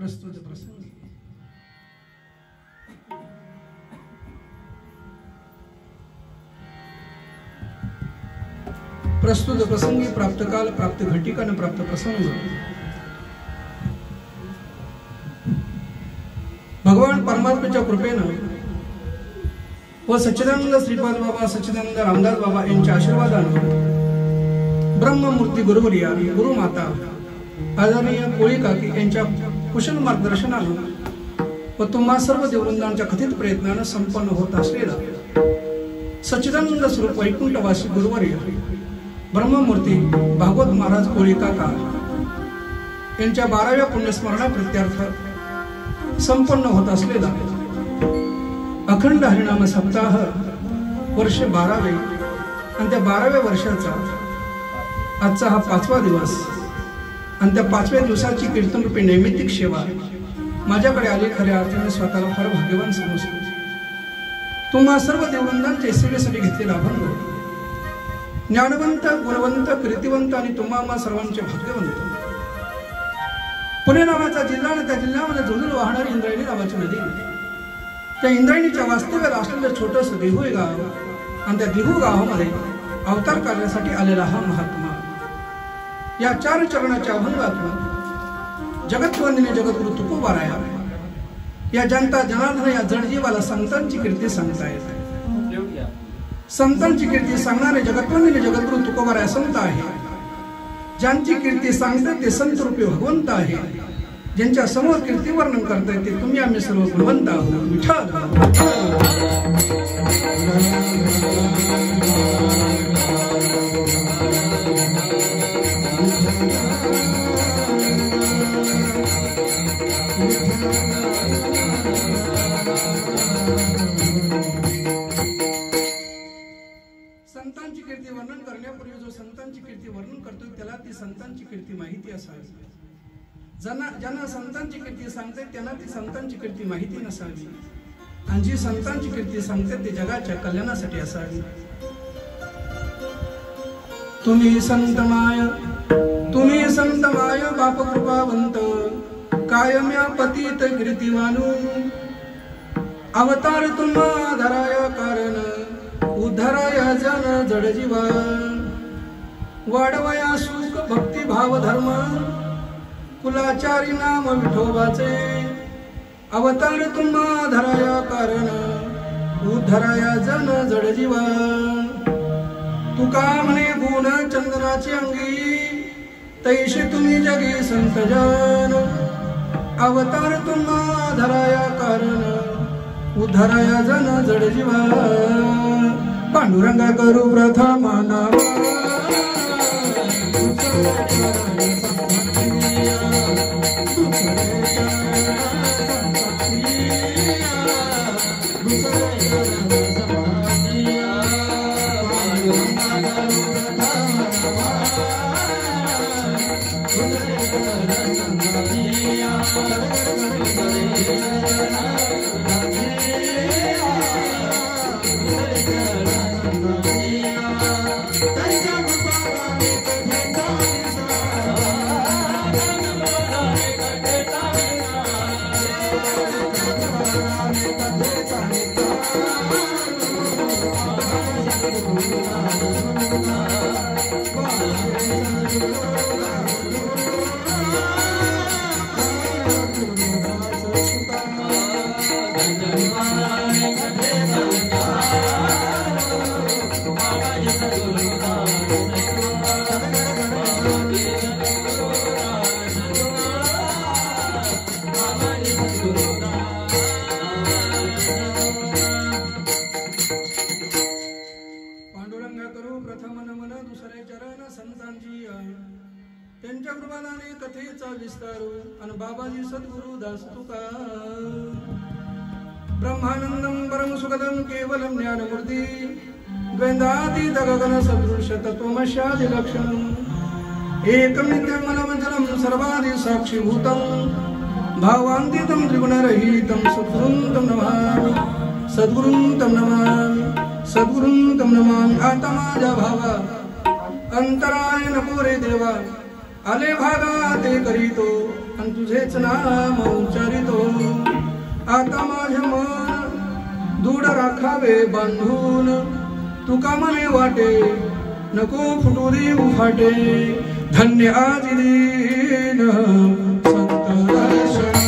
प्रस्तुत प्रसंगी प्राप्त काल, प्राप्त घटिका न प्राप्त प्रसंग। भगवान परमात्म्याच्या कृपेनं व सच्चिदानंद श्रीपाद बाबा, सच्चिदानंद रामदास बाबा यांच्या आशीर्वादानं ब्रह्ममूर्ती गुरुवर्या, गुरुमाता आदरणीय कोळी काकी यांच्या कुशल मार्गदर्शनानं व तुम्हा सर्व देववृंदांच्या कथित प्रयत्नानं संपन्न होत असलेला सच्चिदानंद स्वरूप वैकुंठवासी गुरुवर्य ब्रह्ममूर्ती भागवत महाराज कोळी काका यांच्या 12व्या पुण्यस्मरणा प्रित्यर्थ संपन्न होत असलेला अखंड हरिनाम सप्ताह वर्ष 12वे आणि त्या 12व्या वर्षाचा आजचा हा 5वा दिवस आणि त्या 5व्या दिवसाची कीर्तन रूपी नैमित्तिक सेवा माझ्याकडे आली। खऱ्या अर्थाने स्वतःला फार भाग्यवान समजतो। तुम्हा सर्व देववृंदांच्या सेवेसाठी घेतलेला अभंग ज्ञानवंत, गुणवंत, कीर्तिवंत आणि तुम्हा सर्वांचे भाग्यवंत पुणे नावाचा जिल्हा आणि त्या जिल्ह्यामध्ये झुळझुळ वाहणारी इंद्रायणी नावाची नदी, त्या इंद्रायणीच्या वास्तव्याला असलेलं छोटंसं देहू गाव आणि त्या देहू गावामध्ये अवतार करण्यासाठी आलेला हा महात्मा या 4 चरणाच्या अभंगातून जगतवंदिनी जगद्गुरु तुकोबाराया या जनता जनार्दन या जडजीवाला संतांची कीर्ती सांगता येते। संतांची कीर्ती सांगणारे जगतवंदिनी जगद्गुरु तुकोबाराया संत आहे। ज्यांची कीर्ती सांगतात ते संत रूपी भगवंत आहे। ज्यांच्या समोर कीर्ती वर्णन करता येते तुम्ही आम्ही सर्व गुणवंत आहोत। विठ्ठल संतांची कीर्ती वर्णन करण्यापूर्वी जो संतांची कीर्ती वर्णन करतो त्याला ती संतांची कीर्ती माहिती असावी। ज्यांना संतांची कीर्ती सांगते त्यांना ती संतांची कीर्ती माहिती नसावी आणि जी संतांची कीर्ती सांगते ती जगाच्या कल्याणासाठी असावी। तुम्ही संत माय बाप कृपावंत कायम्या पतित कीर्तिमानू अवतार तुम्हा धराय कारण उद्धराय जन जडजीवा वाढवया सुख भक्ती भाव धर्म कुलाचारी नाम विठोबाचे अवतार तुम्हा धराय कारण उद्धराय जन जडजीवा तुका म्हणे गुण चंदनाची अंगी तैशी तुम्ही जगी संत जन अवतार तुम्हा धराय कारण उद्धराय जन जडजीवा पांडुरंगा करू प्रथम नाम त्यांच्या कृपादाने कथेचा विस्तार आणि बाबाजी सद्गुरु दास तुका ब्रह्मानंदम परम सुखदम केवलम ज्ञानमूर्ती द्वैतातीत गगन सदृश तत्वमस्यादि लक्षणम एकम नित्यम मनमंजलम सर्वादि साक्षीभूतम भावान्तितम त्रिगुणरहितम सद्गुरुं तम नमामि आता माझ्या भावा अंतराय नको रे देवा आले भागा ते करीतो आणि तुझेच नाम उच्चारितो. आता माझे मन दूड राखावे बांधून, तुका मने वाटे नको फुटू देऊ फाटे. धन्य आजी दीन संत दर्शना.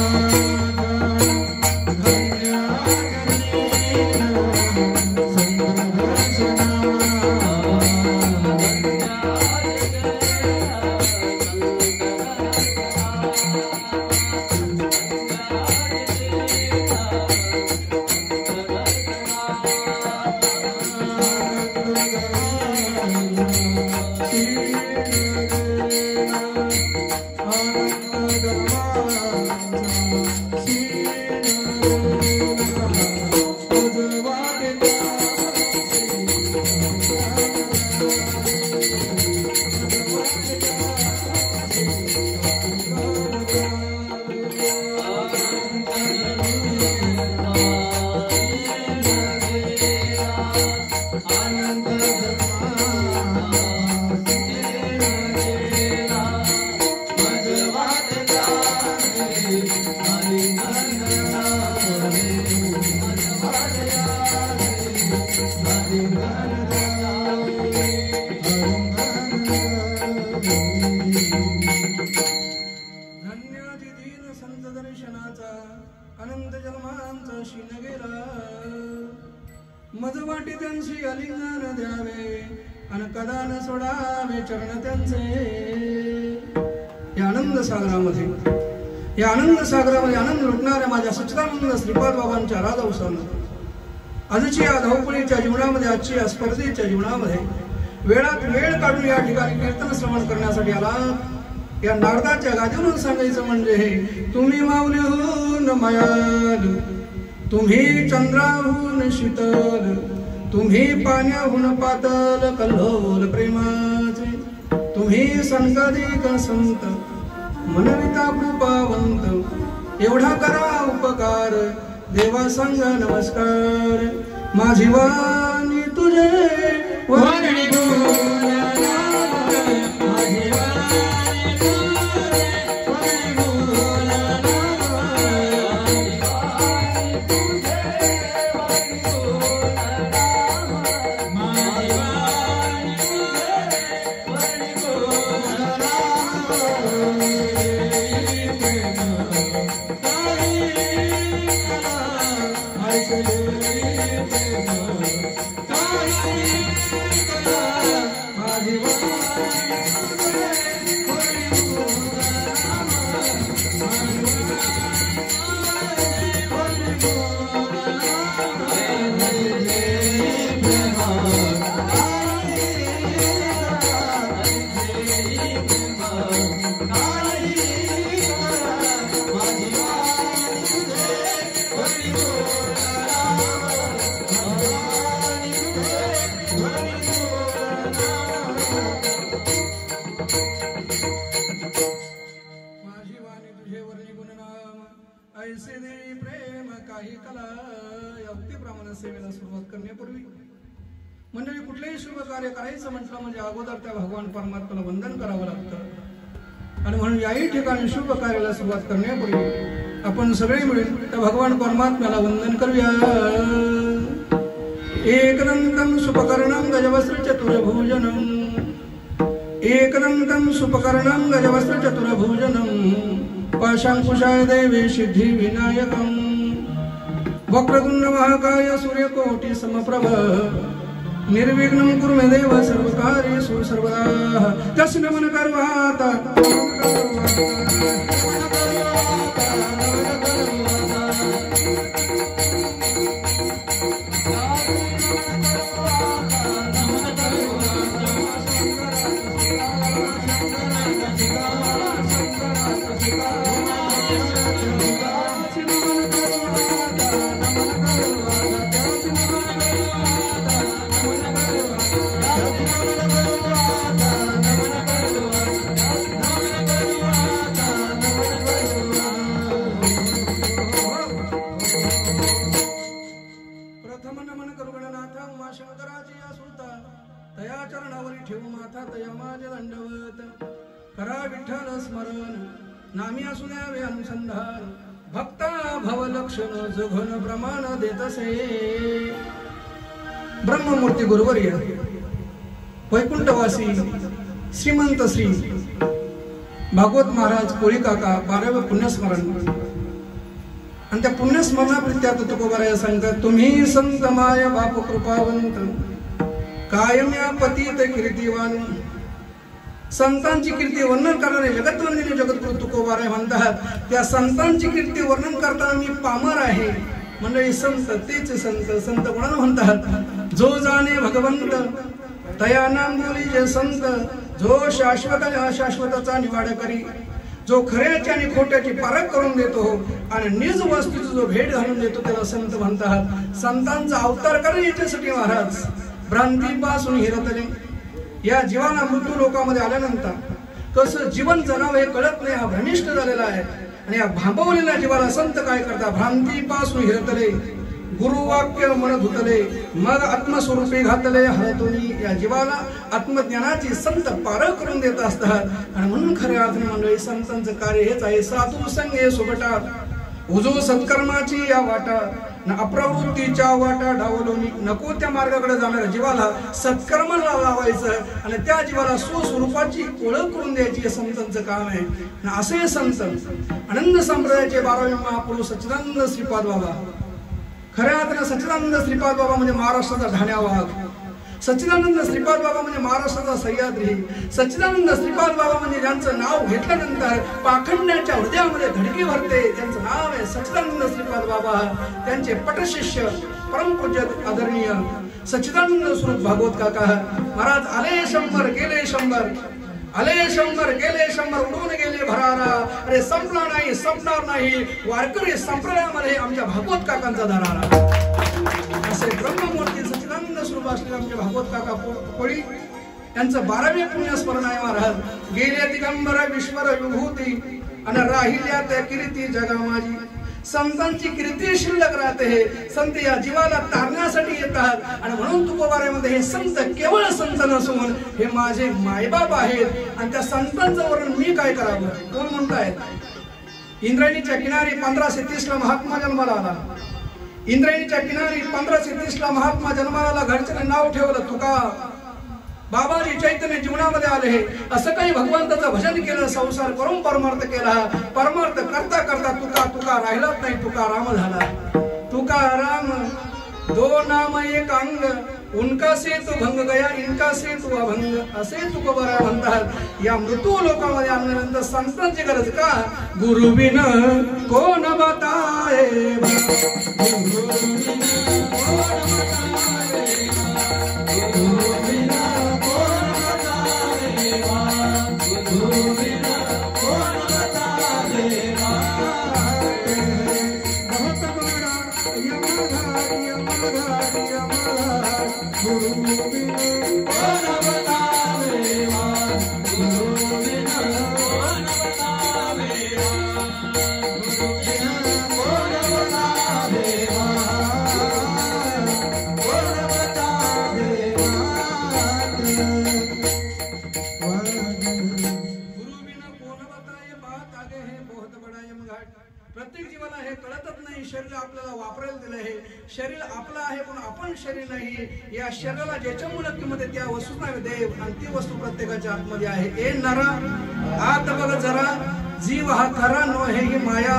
अनंत जन्मांचा शीन गेला. मज वाटी त्यांची अलिंगन द्यावे अन कदा न सोडावे चरण त्यांचे. या आनंद सागरामध्ये आनंद लुटणाऱ्या माझ्या सच्चिदानंद श्रीपाद बाबांच्या राजवसानं आजची या धावपळीच्या जीवनामध्ये, आजची या स्पर्धेच्या जीवनामध्ये वेळात वेळ काढून या ठिकाणी कीर्तन श्रवण करण्यासाठी आला. या नारदाच्या गादीवरून सांगायचं म्हणजे हे, तुम्ही माऊलीहून मायाल, तुम्ही चंद्राहून शीतल, तुम्ही पाण्याहून पातल कल्लोल प्रेमाचे, तुम्ही संताधिक संत मनविता कृपावंत. एवढा करा उपकार देवा सांग नमस्कार. माझी वाणी तुझे वाणी ऐसे देवी प्रेम काही कला. या भक्तीप्रमाणे सेवेला सुरुवात करण्यापूर्वी मंडळी कुठलेही शुभ कार्य करायचं म्हटलं म्हणजे अगोदर त्या भगवान परमात्म्याला वंदन करावं लागतं. आणि म्हणून याही ठिकाणी शुभ कार्याला सुरुवात करण्यापूर्वी आपण सगळे मिळून त्या भगवान परमात्म्याला वंदन करूया. एकदंतं सुपकर्णं गजवस्त्र चतुर्भुजनं, एकदंतं सुपकर्णं गजवस्त्र चतुर्भुजनं, पाशांकुशाय देवे सिद्धि विनायकं, वक्रतुंड महाकाय सूर्यकोटि समप्रभ, निर्विघ्नं कुरु मे देव सर्वकार्येषु सर्वदा. तस्य नमन कर्वाता ठेवू माथा तया माझे दंडवत. करा विठ्ठल स्मरण नामी असू द्यावे अनुसंधान भक्ता भव लक्षण जघन प्रमाण देतसे. ब्रह्ममूर्ती गुरुवर्य वैकुंठवासी श्रीमंत श्री भागवत महाराज कोळी काका 12वे पुण्यस्मरण आणि त्या पुण्यस्मरणाप्रित्यात तुकोबाराया सांगतात, तुम्ही संत माय बाप कृपावंत कायम्या पतित कीर्तिवान. संतांची कीर्ती वर्णन करणारे जगतवंदिनी जगद्गुरु तुकोबाराया म्हणतात, त्या संतांची कीर्ती वर्णन करताना मी पामर आहे. मंडळी संत तेच संत. संत कोणाला म्हणतात? जो जाणे भगवंत तया नाम बोली जे संत. जो शाश्वत आणि अशाश्वताचा निवाड करी. जो खऱ्याची आणि खोट्याची पारख करून देतो आणि निज वस्तूची जो भेट घालून देतो त्याला संत म्हणतात. संतांचा अवतार करून याच्यासाठी महाराज भ्रांतीपासून हिरतले. या जीवाला मृत्यू लोकांमध्ये आल्यानंतर कसं जीवन जगावं हे कळत नाही, हा भ्रमिष्ट झालेला आहे. आणि या भांबवलेल्या जीवाला संत काय करतात? भ्रांतीपासून हिरतले, गुरुवाक्य मन धुतले, मग आत्मस्वरूपी घातले हरतोनी. या जीवाला आत्मज्ञानाची संत पारख करून देत असतात. आणि म्हणून खऱ्या अर्थाने मंडळी संतांचं कार्य हेच आहे. साधू संगे सोबटा उजो सत्कर्माची या वाटा न अप्रवृत्तीच्या वाटा डावलोनी. नको त्या मार्गाकडे जाणाऱ्या जीवाला सत्कर्माला लावायचं आणि त्या जीवाला स्वस्वरूपाची ओळख करून द्यायची हे संतांचं काम आहे. असे संत आनंद संप्रदायाचे 12वे महापुरुष सच्चिदानंद श्रीपाद बाबा. खऱ्या अर्थाने सच्चिदानंद श्रीपाद बाबा म्हणजे महाराष्ट्राचा ढाण्या वाघ. सच्चिदानंद श्रीपाद बाबा म्हणजे महाराष्ट्राचा सह्याद्री. सच्चिदानंद श्रीपाद बाबा म्हणजे ज्यांचं नाव घेतल्यानंतर पाखंड्याच्या हृदयामध्ये धडकी भरते, त्यांचं नाव आहे सच्चिदानंद श्रीपाद बाबा. त्यांचे पटशिष्य परमपूज्य आदरणीय सच्चिदानंद स्वरूप भागवत काका महाराज. आले 100 गेले 100, आले 100 गेले 100, उडून गेले भरारा. अरे संपला नाही, संपणार नाही. वारकरी संप्रदायामध्ये आमच्या भागवत काकांचा दरारा. असे ब्रह्ममूर्ती सच्चिदानंद स्वरूप असलेले आमचे भागवत काका कोळी यांचं 12वे पुण्यस्मरण आहे महाराज. गेल्या दिगंबर विश्वर विभूती आणि राहिल्या त्या कीर्ती जगा माझी. संतांची कीर्ती शिल्लक राहते. संत या जीवाला तारण्यासाठी येतात आणि म्हणून तुकोबारामध्ये हे संत केवळ संत नसून हे माझे मायबाप आहेत. आणि त्या संतांचं वर्णन मी काय करावं? कोण म्हणतायत? इंद्रायणीच्या किनारी 1530 ला महात्मा जन्माला आला. इंद्रायणीच्या किनारी 1530 ला महात्मा जन्माला आला. घरच्याने नाव ठेवलं तुका. बाबाजी चैतन्य जीवनामध्ये आले. असं काही भगवंताचं भजन केलं, संसार करून परमार्थ केला. परमार्थ करता करता तुका तुका राहिलाच नाही, तुका राम झाला. तुका राम दो नाम एक अंग, उनका से तो भंग गया, इनका से तो अभंग. असे तुकोबारा म्हणतात. या मृत्यू लोकांमध्ये आल्यानंतर संतांची गरज का? गुरु बिन कोण बताए, गुरु बिन कोण बताए, गुरु बिन कोण बताए, गुरु बिन कोण बताए. बहुत बड़ा यमघाट यमघाट यमघाट, गुरु बिन कोण बताए, गुरु बिन कोण बताए, गुरु बिन कोण बताए, कोण बताए. गुरु बिन कोण बताए बात आगे है बहुत बड़ा यमघाट. प्रत्येक जीवाला हे कळतच नाही. शरीर आपल्याला वापरायला दिलं आहे. शरीर आपलं आहे पण आपण शरीर नाही. या शरीराला ज्याच्या मुलकीमध्ये त्या वस्तू नाही देव आणि ती वस्तू प्रत्येकाच्या आतमध्ये आहे. ए नरा आत बघ जरा, जीव हा खरा नो हे ही माया,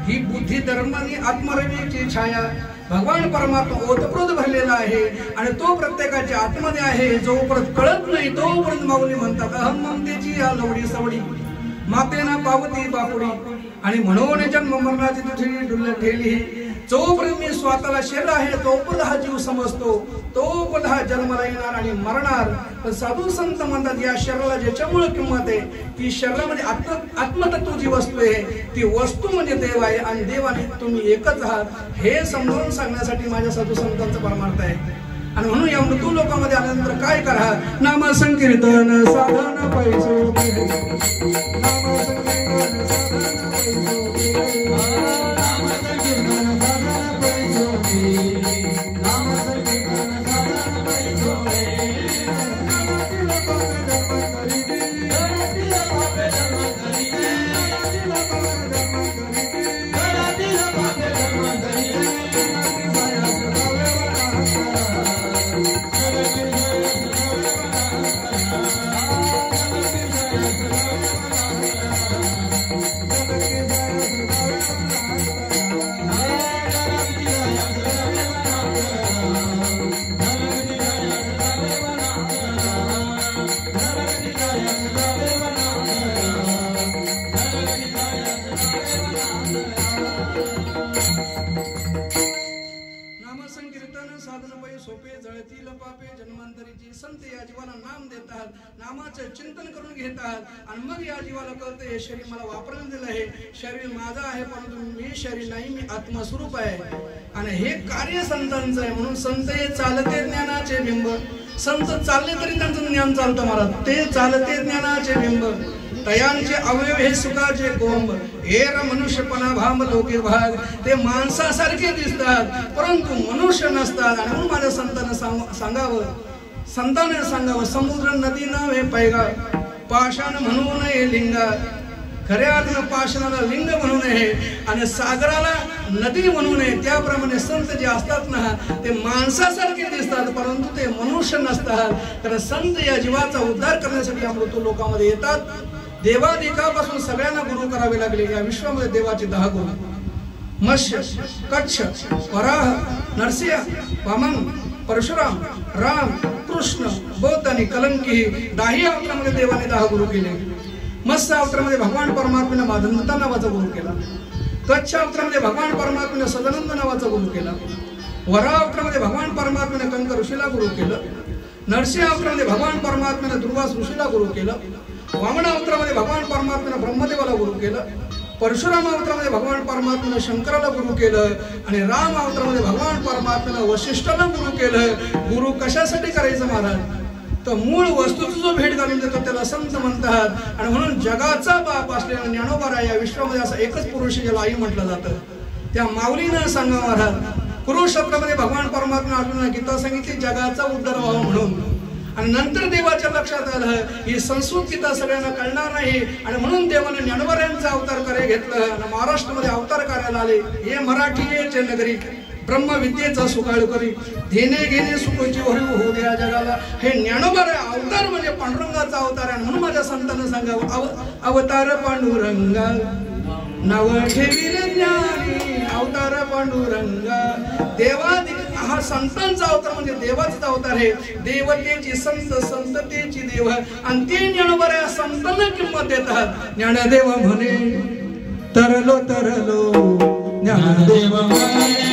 ही बुद्धी धर्मानी आत्मरवीची छाया. भगवान परमात्मा ओतप्रोत भरलेला आहे आणि तो प्रत्येकाच्या आतमध्ये आहे. जोपर्यंत कळत नाही तोपर्यंत माऊली म्हणतात अहम ममतेची या लवडी सवडी, मातेना पावती बापुडी. आणि म्हणून जन्म मरणाची तुझी डुल ठेली. जोपर्यंत मी स्वतःला शरीर आहे तोपर्यंत हा जीव समजतो, तोपर्यंत हा जन्माला येणार आणि मरणार. पण साधू संत म्हणतात या शरीराला ज्याच्यामुळे किंमत आहे ती शरीरामध्ये आत्मतत्व जी वस्तू आहे ती वस्तू म्हणजे देव आहे आणि देवाने तुम्ही एकच आहात हे समजावून सांगण्यासाठी माझ्या साधू संतांचा परमार्थ आहे. आणि म्हणून या मृत्यू लोकांमध्ये आल्यानंतर काय करा? नाम संकीर्तन साधन पैसो, नाम संकीर्तन साधन पैसो, नाम संकीर्तन साधन पैसो, नाम संकीर्तन साधन पैसो. नामातील पापे धर्म करी, नामातील पापे धर्म करी, नामातील ज्ञान साधन पै सोपे जळतील पापे जन्मांतरीची संत या जीवाला नाम देतात, नामाचं चिंतन करून घेतात आणि मग या जीवाला कळतं हे शरीर मला वापरून दिलं आहे, शरीर माझं आहे परंतु मी शरीर नाही, मी आत्मस्वरूप आहे आणि हे कार्य संतांचं आहे. म्हणून संत हे चालते ज्ञानाचे बिंब. संत चालले तरी त्यांचं ज्ञान चालतं महाराज. ते चालते ज्ञानाचे बिंब, तयांचे अवयव हे सुखाचे कोंब, हेर मनुष्यपणा भांब लोके भाग. ते माणसासारखे दिसतात परंतु मनुष्य नसतात. आणि म्हणून माझ्या संतांना सांगावं समुद्र नदी नाव हे पैगा, पाषाण म्हणू नये लिंगा. खऱ्या अर्थानं पाषाणाला लिंग म्हणू नये आणि सागराला नदी म्हणू नये. त्याप्रमाणे संत जे असतात ना ते माणसासारखे दिसतात परंतु ते मनुष्य नसतात. कारण संत या जीवाचा उद्धार करण्यासाठी या मृत्यू लोकांमध्ये येतात. देवादिकापासून सगळ्यांना गुरु करावे लागले. या विश्वामध्ये देवाचे 10 गुरु मत्स्य, कच्छ, वराह, नरसिंह, वामन, परशुराम, राम, कृष्ण, बौद्ध आणि कलंकी. 10 अवतारामध्ये देवाने 10 गुरु केले. मत्स्य अवतारामध्ये भगवान परमात्म्याने माधवता नावाचा गुरु केला. कच्छ अवतारामध्ये भगवान परमात्म्याने सदानंद नावाचा गुरु केला. वराह अवतारामध्ये भगवान परमात्म्याने कंक ऋषीला गुरु केलं. नरसिंह अवतारामध्ये भगवान परमात्म्याने दुर्वास ऋषीला गुरु केलं. वामन अवतारामध्ये भगवान परमात्म्याने ब्रह्मदेवाला गुरु केलं. परशुराम अवतारामध्ये भगवान परमात्म्याने शंकराला गुरु केलं आणि राम अवतारामध्ये भगवान परमात्म्याने वशिष्ठाला गुरु केलं. गुरु कशासाठी करायचं महाराज? तर मूळ वस्तूचा जो भेट घालून देतो त्याला संत म्हणतात. आणि म्हणून जगाचा बाप असलेला ज्ञानोबा या विश्वामध्ये असा एकच पुरुष ज्याला आई म्हटलं जातं. त्या माऊलीनं सांगा महाराज, कुरुक्षेत्रामध्ये भगवान परमात्मा अर्जुनाला गीता सांगितली जगाचा उद्धार व्हावा म्हणून. आणि नंतर देवाच्या लक्षात आलं ही संस्कृत गीता सगळ्यांना कळणार नाही आणि म्हणून देवाने ज्ञानोबा यांचा अवतार कार्य घेतलं आणि महाराष्ट्रामध्ये अवतार कार्याला आले. हे मराठीचे नगरी ब्रह्मविद्येचा सुकाळ करी, देणे घेणे सुखोची भरी होऊ द्या जगाला. हे ज्ञानोबा अवतार म्हणजे पांडुरंगाचा अवतार आहे. म्हणून माझ्या संतांना सांगावं अवतार पांडुरंगा नाव ठेवील ज्ञानी, अवतार पांडुरंगा. देवादी हा संतांचा अवतार म्हणजे देवाचा अवतार आहे. देवतेची संत, संततेची देव आणि ते ज्ञानोबा या संतांना किंमत देतात. ज्ञानदेव म्हणे तरलो तरलो, ज्ञानदेव म्हणे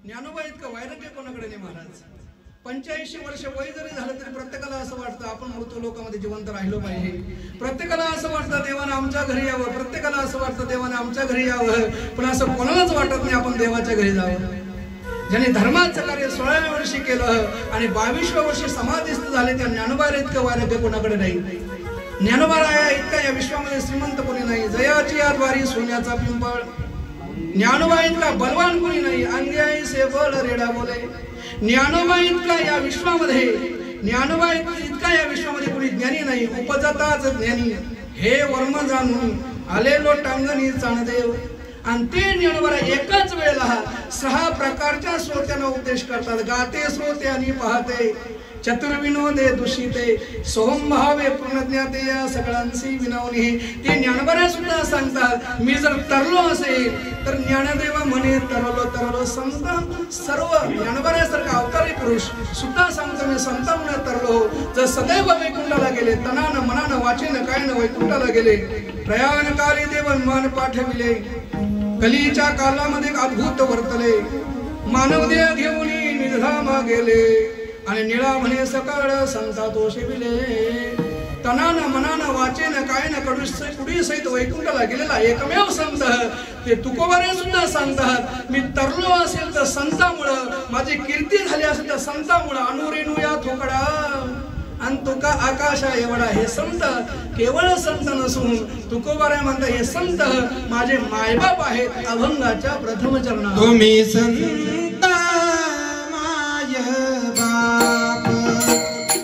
ज्ञानोबा इतकं वैराग्य कोणाकडे नाही महाराज. 85 वर्ष वय जरी झालं तरी प्रत्येकाला असं वाटतं आपण मृत्यू लोकांमध्ये जिवंत राहिलो पाहिजे. प्रत्येकाला असं वाटतं देवानं आमच्या घरी यावं, प्रत्येकाला असं वाटतं देवानं आमच्या घरी यावं. पण असं कोणालाच वाटत नाही आपण देवाच्या घरी जावं. ज्यांनी धर्माचं कार्य 16व्या वर्षी केलं आणि 22व्या वर्षी समाधीस्थ झाले त्या ज्ञानोबा इतकं वैराग्य कोणाकडे नाही. ज्ञानोबा इतका या विश्वामध्ये श्रीमंत कोणी नाही. जयाची या द्वारी सोन्याचा पिंपळ. ज्ञानोबा इतका बलवान कोणी नाही. अंग्याई से बोल रेडा बोले. ज्ञानोबा इतका या विश्वामध्ये, ज्ञानोबा इतका या विश्वामध्ये कोणी ज्ञानी नाही. उपजताच ज्ञानी हे वर्म जाणून आलेलो टांगणी चाणदेव. आणि ते ज्ञानोबा एकाच वेळेला 6 प्रकारच्या श्रोत्यांना उपदेश करतात. गाते, श्रोते आणि पाहते. चतुर्विनोदे दूषिते सोहम भावे पूर्णज्ञाते या सगळ्यांशी विनावणी ते ज्ञानबऱ्या सुद्धा सांगतात मी जर तरलो असेल तर ज्ञानदेवा म्हणे तरलो संत सर्व ज्ञानबऱ्यासारखा अवतारी पुरुष सुद्धा सांगतो मी संतांना तरलो जर सदैव वैकुंठाला गेले तनानं मनानं वाचेनं कायनं वैकुंठाला गेले प्रयाण काली देव विमान पाठविले कलीच्या कालामध्ये अद्भुत वर्तले मानव देह घेऊन निधामा गेले आणि निळा म्हणे सकाळ संता तो शिविले तनानं मनानं वाचेनं कायनं कुडी सहित वैकुंठाला गेलेला एकमेव संत ते तुकोबारे सुद्धा सांगतात मी तरलो असेल तर संतामुळं माझी कीर्ती झाली असेल तर संतामुळं अनुरेणू या थोकडा आणि तुका आकाशा एवढा हे संत केवळ संत नसून तुकोबारे म्हणता हे संत माझे मायबाप आहेत अभंगाच्या प्रथम चरणात तुम्ही संत माय बाप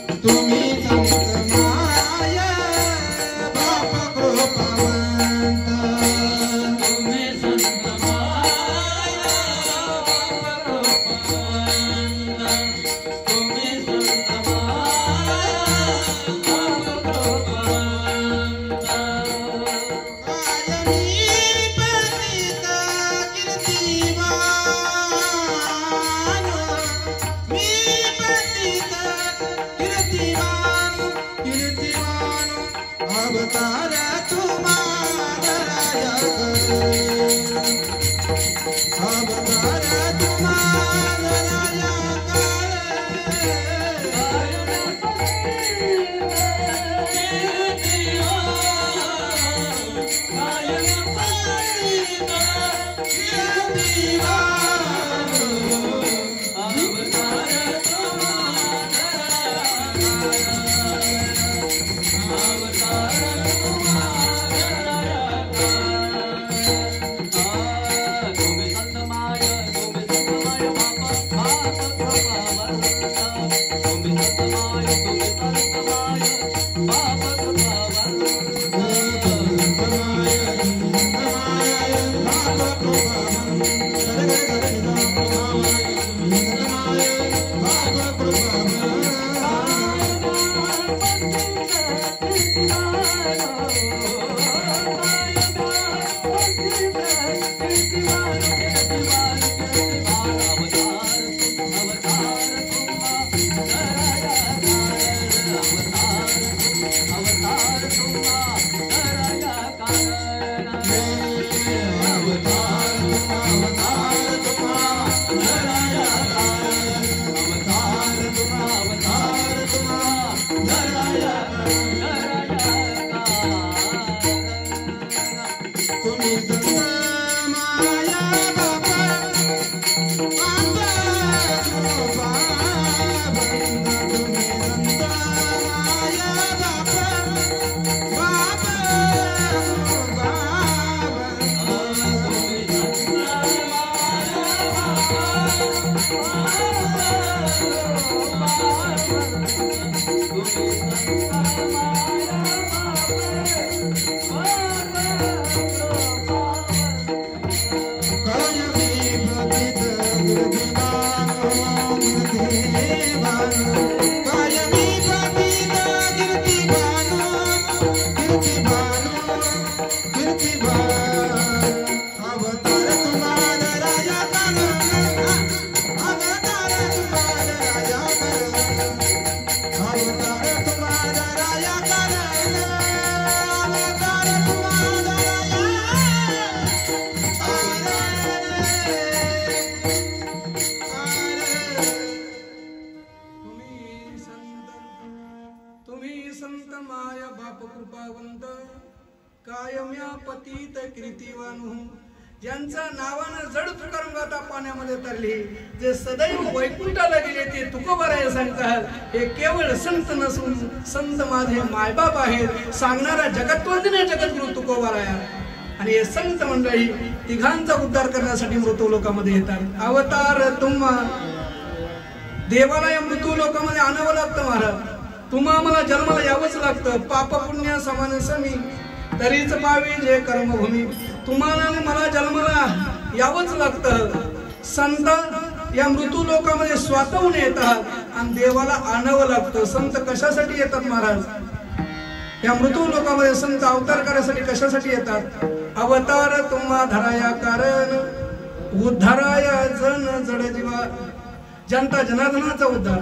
तुम्ही संत माय बाप कृपावंत तुम्ही संत माय बाप कृपावंत तुम्ही संत ज्यांचा नावानं जड तुकाराम गाथा पाण्यामध्ये तरली जे सदैव वैकुंठाला गेले ते तुकोबाराय सांगतात हे केवळ संत नसून संत माझे मायबाप आहेत सांगणारा जगतवंदनीय जगद्गुरु तुकोबाराय आणि हे संत मंडळी तिघांचा उद्धार करण्यासाठी मृत्यू लोकांमध्ये येतात अवतार तुम्हा देवाला या मृत्यू लोकांमध्ये आणावं लागतं महाराज तुम्हा मला जन्माला यावंच लागतं पाप पुण्य समान समी तरीच पावी जे कर्मभूमी तुम्हाला मला जन्माला यावंच लागतं संत या मृत्यू लोकांमध्ये स्वतःहून येतात आणि देवाला आणावं लागतं. संत कशासाठी येतात महाराज? या मृत्यू लोकांमध्ये संत अवतार करण्यासाठी कशासाठी येतात? अवतार तुम्हा धराया कारण उद्धाराया जन जड जीवा. जनता जनार्दनाचा उद्धार,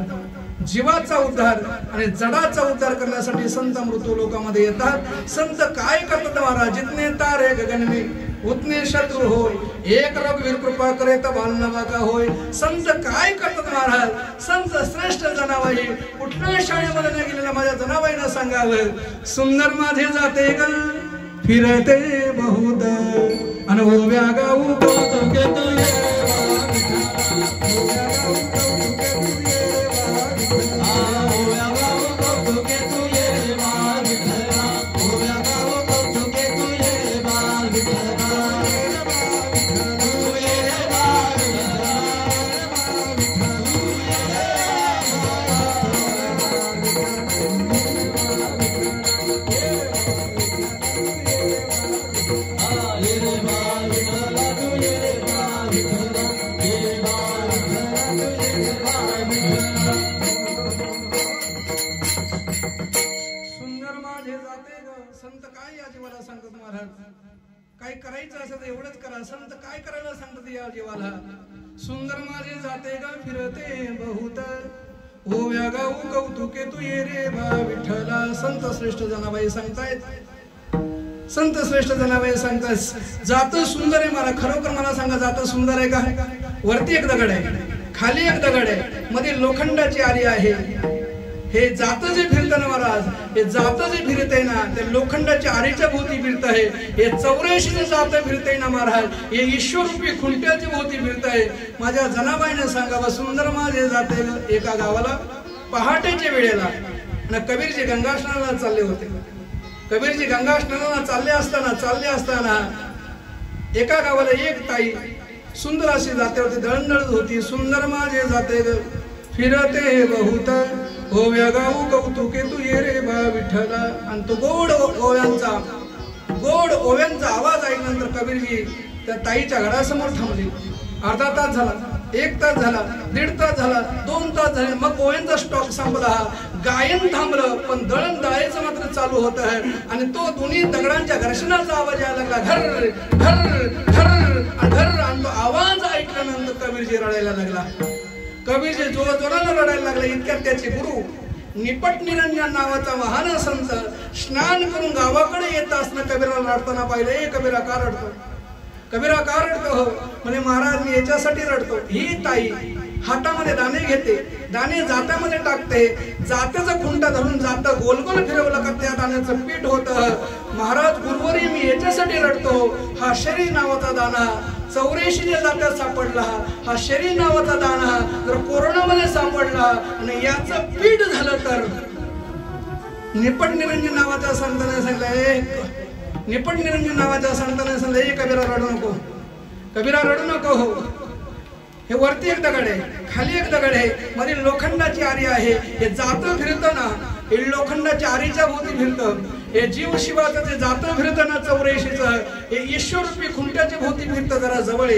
जीवाचा उद्धार आणि जडाचा उद्धार करण्यासाठी संत मृत्यू लोकांमध्ये येतात. संत काय करतात महाराज? जितने तारे गगन में उतने शत्रु होय, एक रघुवीर कृपा करे तर बालनवा का होय. संत काय करतात महाराज? संत श्रेष्ठ जनाबाई. कुठल्या शाळेमध्ये नाही गेलेल्या माझ्या जनाबाईनं सांगावं, सुंदर माझे जाते ग फिरते बहुत अन ओव्या गाऊ कौतुके तुझे काय करायचं असं तर एवढंच करा. संत काय करायला सांगतात या जीवाला? सुंदर माझे जाते ग फिरते बहुत ओव्या गाऊ कौतुके तू ये रे बा विठ्ठला. संत श्रेष्ठ जनाबाई सांगतायत, संत श्रेष्ठ जनाबाई सांगतात जात सुंदर आहे. मला खरोखर मला सांगा, जात सुंदर आहे का? वरती एक दगड आहे, खाली एक दगड आहे, मध्ये लोखंडाची आरी आहे. हे जात जे फिरतं ना महाराज, हे जात जे फिरत आहे ना, ते लोखंडाच्या आरीच्या भोवती फिरत आहे. हे 84 जात फिरत आहे ना महाराज, हे ईश्वरूपी खुंट्याच्या भोवती फिरत आहे. माझ्या जनाबाईने सांगावं, सुंदर माझे जाते. एका गावाला पहाटेच्या वेळेला ना कबीरजी गंगा स्नानाला चालले होते. कबीरजी गंगा स्नानाला चालले असताना एका गावाला एक ताई सुंदर अशी जात्यावरती दळणदळत होती. सुंदर माझे जाते फिरते बहुत ओव्या गाऊ कौतुके तू ये रे बा विठ्ठला. आणि तो गोड ओव्यांचा आवाज ऐकल्यानंतर कबीरजी त्या ताईच्या घरासमोर थांबले. अर्धा तास झाला, 1 तास झाला, 1.5 तास झाला, 2 तास झाले. मग ओव्यांचा स्टॉक संपला, गायन थांबलं, पण दळण दळायचं मात्र चालू होत आहे. आणि तो दोन्ही दगडांच्या घर्षणाचा आवाज यायला लागला, घर घर घर घर. आणि तो आवाज ऐकल्यानंतर कबीरजी रडायला लागला. कबीरजी जोरानं रडायला लागले. इतक्यात त्याचे गुरु निपट निरंजन नावाचा महान संत स्नान करून गावाकडे येत असताना कबीराला रडताना पाहिले. कबीरा का रडतो? कबीरा का रडतो? म्हणे महाराज मी याच्यासाठी रडतो, ही ताई हातामध्ये दाणे घेते, दाणे जात्यामध्ये टाकते, जात्याचा खुंटा धरून जात गोल गोल फिरवलं का त्या दाण्याचं पीठ होतं. महाराज गुरुवरी मी याच्यासाठी रडतो, हा शरीर नावाचा दाना 84 जात्यात सापडला, हा शरीर नावाचा दाना जर कोरोनामध्ये सापडला आणि याचं पीठ झालं तर. निपट निरंजन नावाच्या संताने सांगितलं, निपट निरंजन नावाच्या संताने सांगितलं, कबीरा रडू नको, कबीरा रडू नको. हो, हे वरती एक दगड आहे, खाली एक दगड आहे, मध्ये लोखंडाची आरी आहे. हे जातं फिरतं ना, हे लोखंडाच्या आरीच्या भोवती फिरतं. हे जीव शिवाचं जे जातं फिरतं ना 84चं, हे ईश्वरूपी खुंट्याच्या भोवती फिरतं. जरा जवळ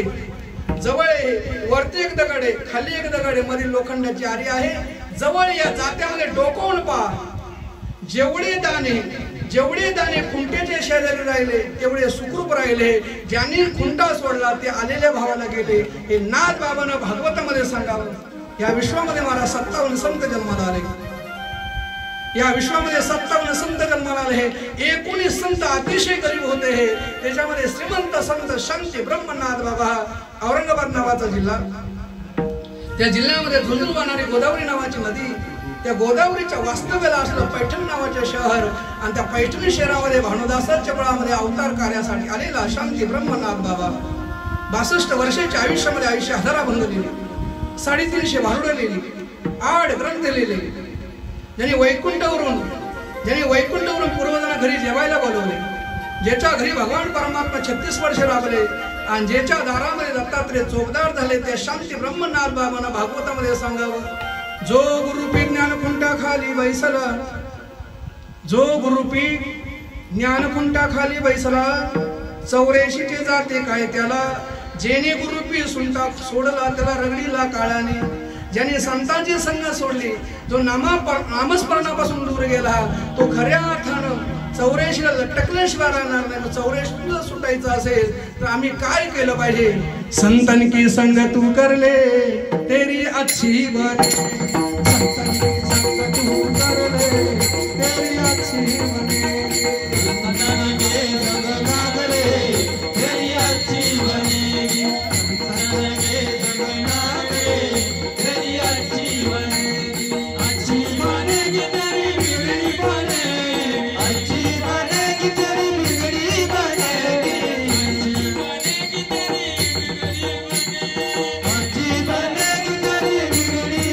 आहे, वरती एक दगड आहे, खाली एक दगड आहे, मध्ये लोखंडाची आरी आहे. जवळ या जात्यामध्ये डोकावून पहा. जेवढे दाणे खुंट्याच्या शेजारी राहिले तेवढे सुखरूप राहिले. ज्यांनी खुंटा सोडला ते आलेल्या भावाला गेले. हे नाथ बाबांना भागवतामध्ये सांगावं. या विश्वामध्ये महाराज 57 संत जन्माला आले. या विश्वामध्ये 57 संत जन्माला आले. 19 संत अतिशय गरीब होते. हे त्याच्यामध्ये श्रीमंत संत शांती ब्रह्मनाथ बाबा, औरंगाबाद नावाचा जिल्हा, त्या जिल्ह्यामध्ये झुंजून वाहणारी गोदावरी नावाची नदी, त्या गोदावरीच्या वास्तव्याला असलं पैठण नावाचे शहर. आणि त्या पैठणी शहरामध्ये भानुदासाच्या बळामध्ये अवतार कार्यासाठी आलेला शांती ब्रह्मनाथ बाबा 62 वर्षाच्या आयुष्यामध्ये आयुष्य हजाराभंग लिहिले, 350 भारुडं लिहिली, 8 ग्रंथ लिहिले. ज्यांनी वैकुंठावरून पूर्वजांना घरी जेवायला बोलवले, ज्याच्या घरी भगवान परमात्मा 36 वर्ष राबले आणि ज्याच्या दारामध्ये दत्तात्रय चोपदार झाले, त्या शांती ब्रह्मनाथ बाबांना भागवतामध्ये सांगावं. जो गुरुपी ज्ञानकुंटा खाली बैसला, जो गुरुपी ज्ञानकुंटा खाली बैसला, 84 जाते काय त्याला, जेने गुरुपी सुंटा सोडला त्याला रगडीला काळाने. ज्याने संतांची संगत सोडली, जो नामस्मरणापासून दूर गेला, तो खऱ्या अर्थानं 84ला लटकल्याशिवाय राहणार नाही. मग 84ला सुटायचं असेल तर आम्ही काय केलं पाहिजे? संतन की संग तू कर ले तेरी अच्छी बने, संतन की संग तू कर ले तेरी अच्छी बनेगी, संतन के संग लाग रे तेरी अच्छी बनेगी, संतन के संग लाग रे तेरी अच्छी बनेगी, अच्छी बनेगी तेरी बिगड़ी बनेगी, अच्छी बनेगी तेरी बिगड़ी बनेगी, अच्छी बनेगी तेरी बिगड़ी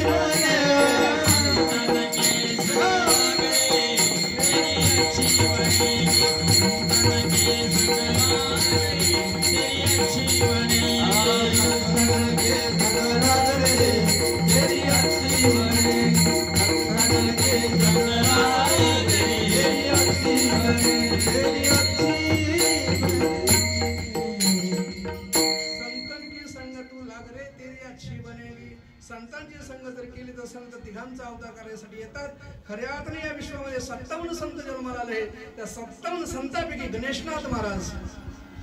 बनेगी, संतांची संगत जर केली तर संत तिघांचा अवतार करण्यासाठी येतात. खऱ्या अर्थाने या विश्वामध्ये 57 संत जन्माला आले. त्या 57 संतांपैकी गणेशनाथ महाराज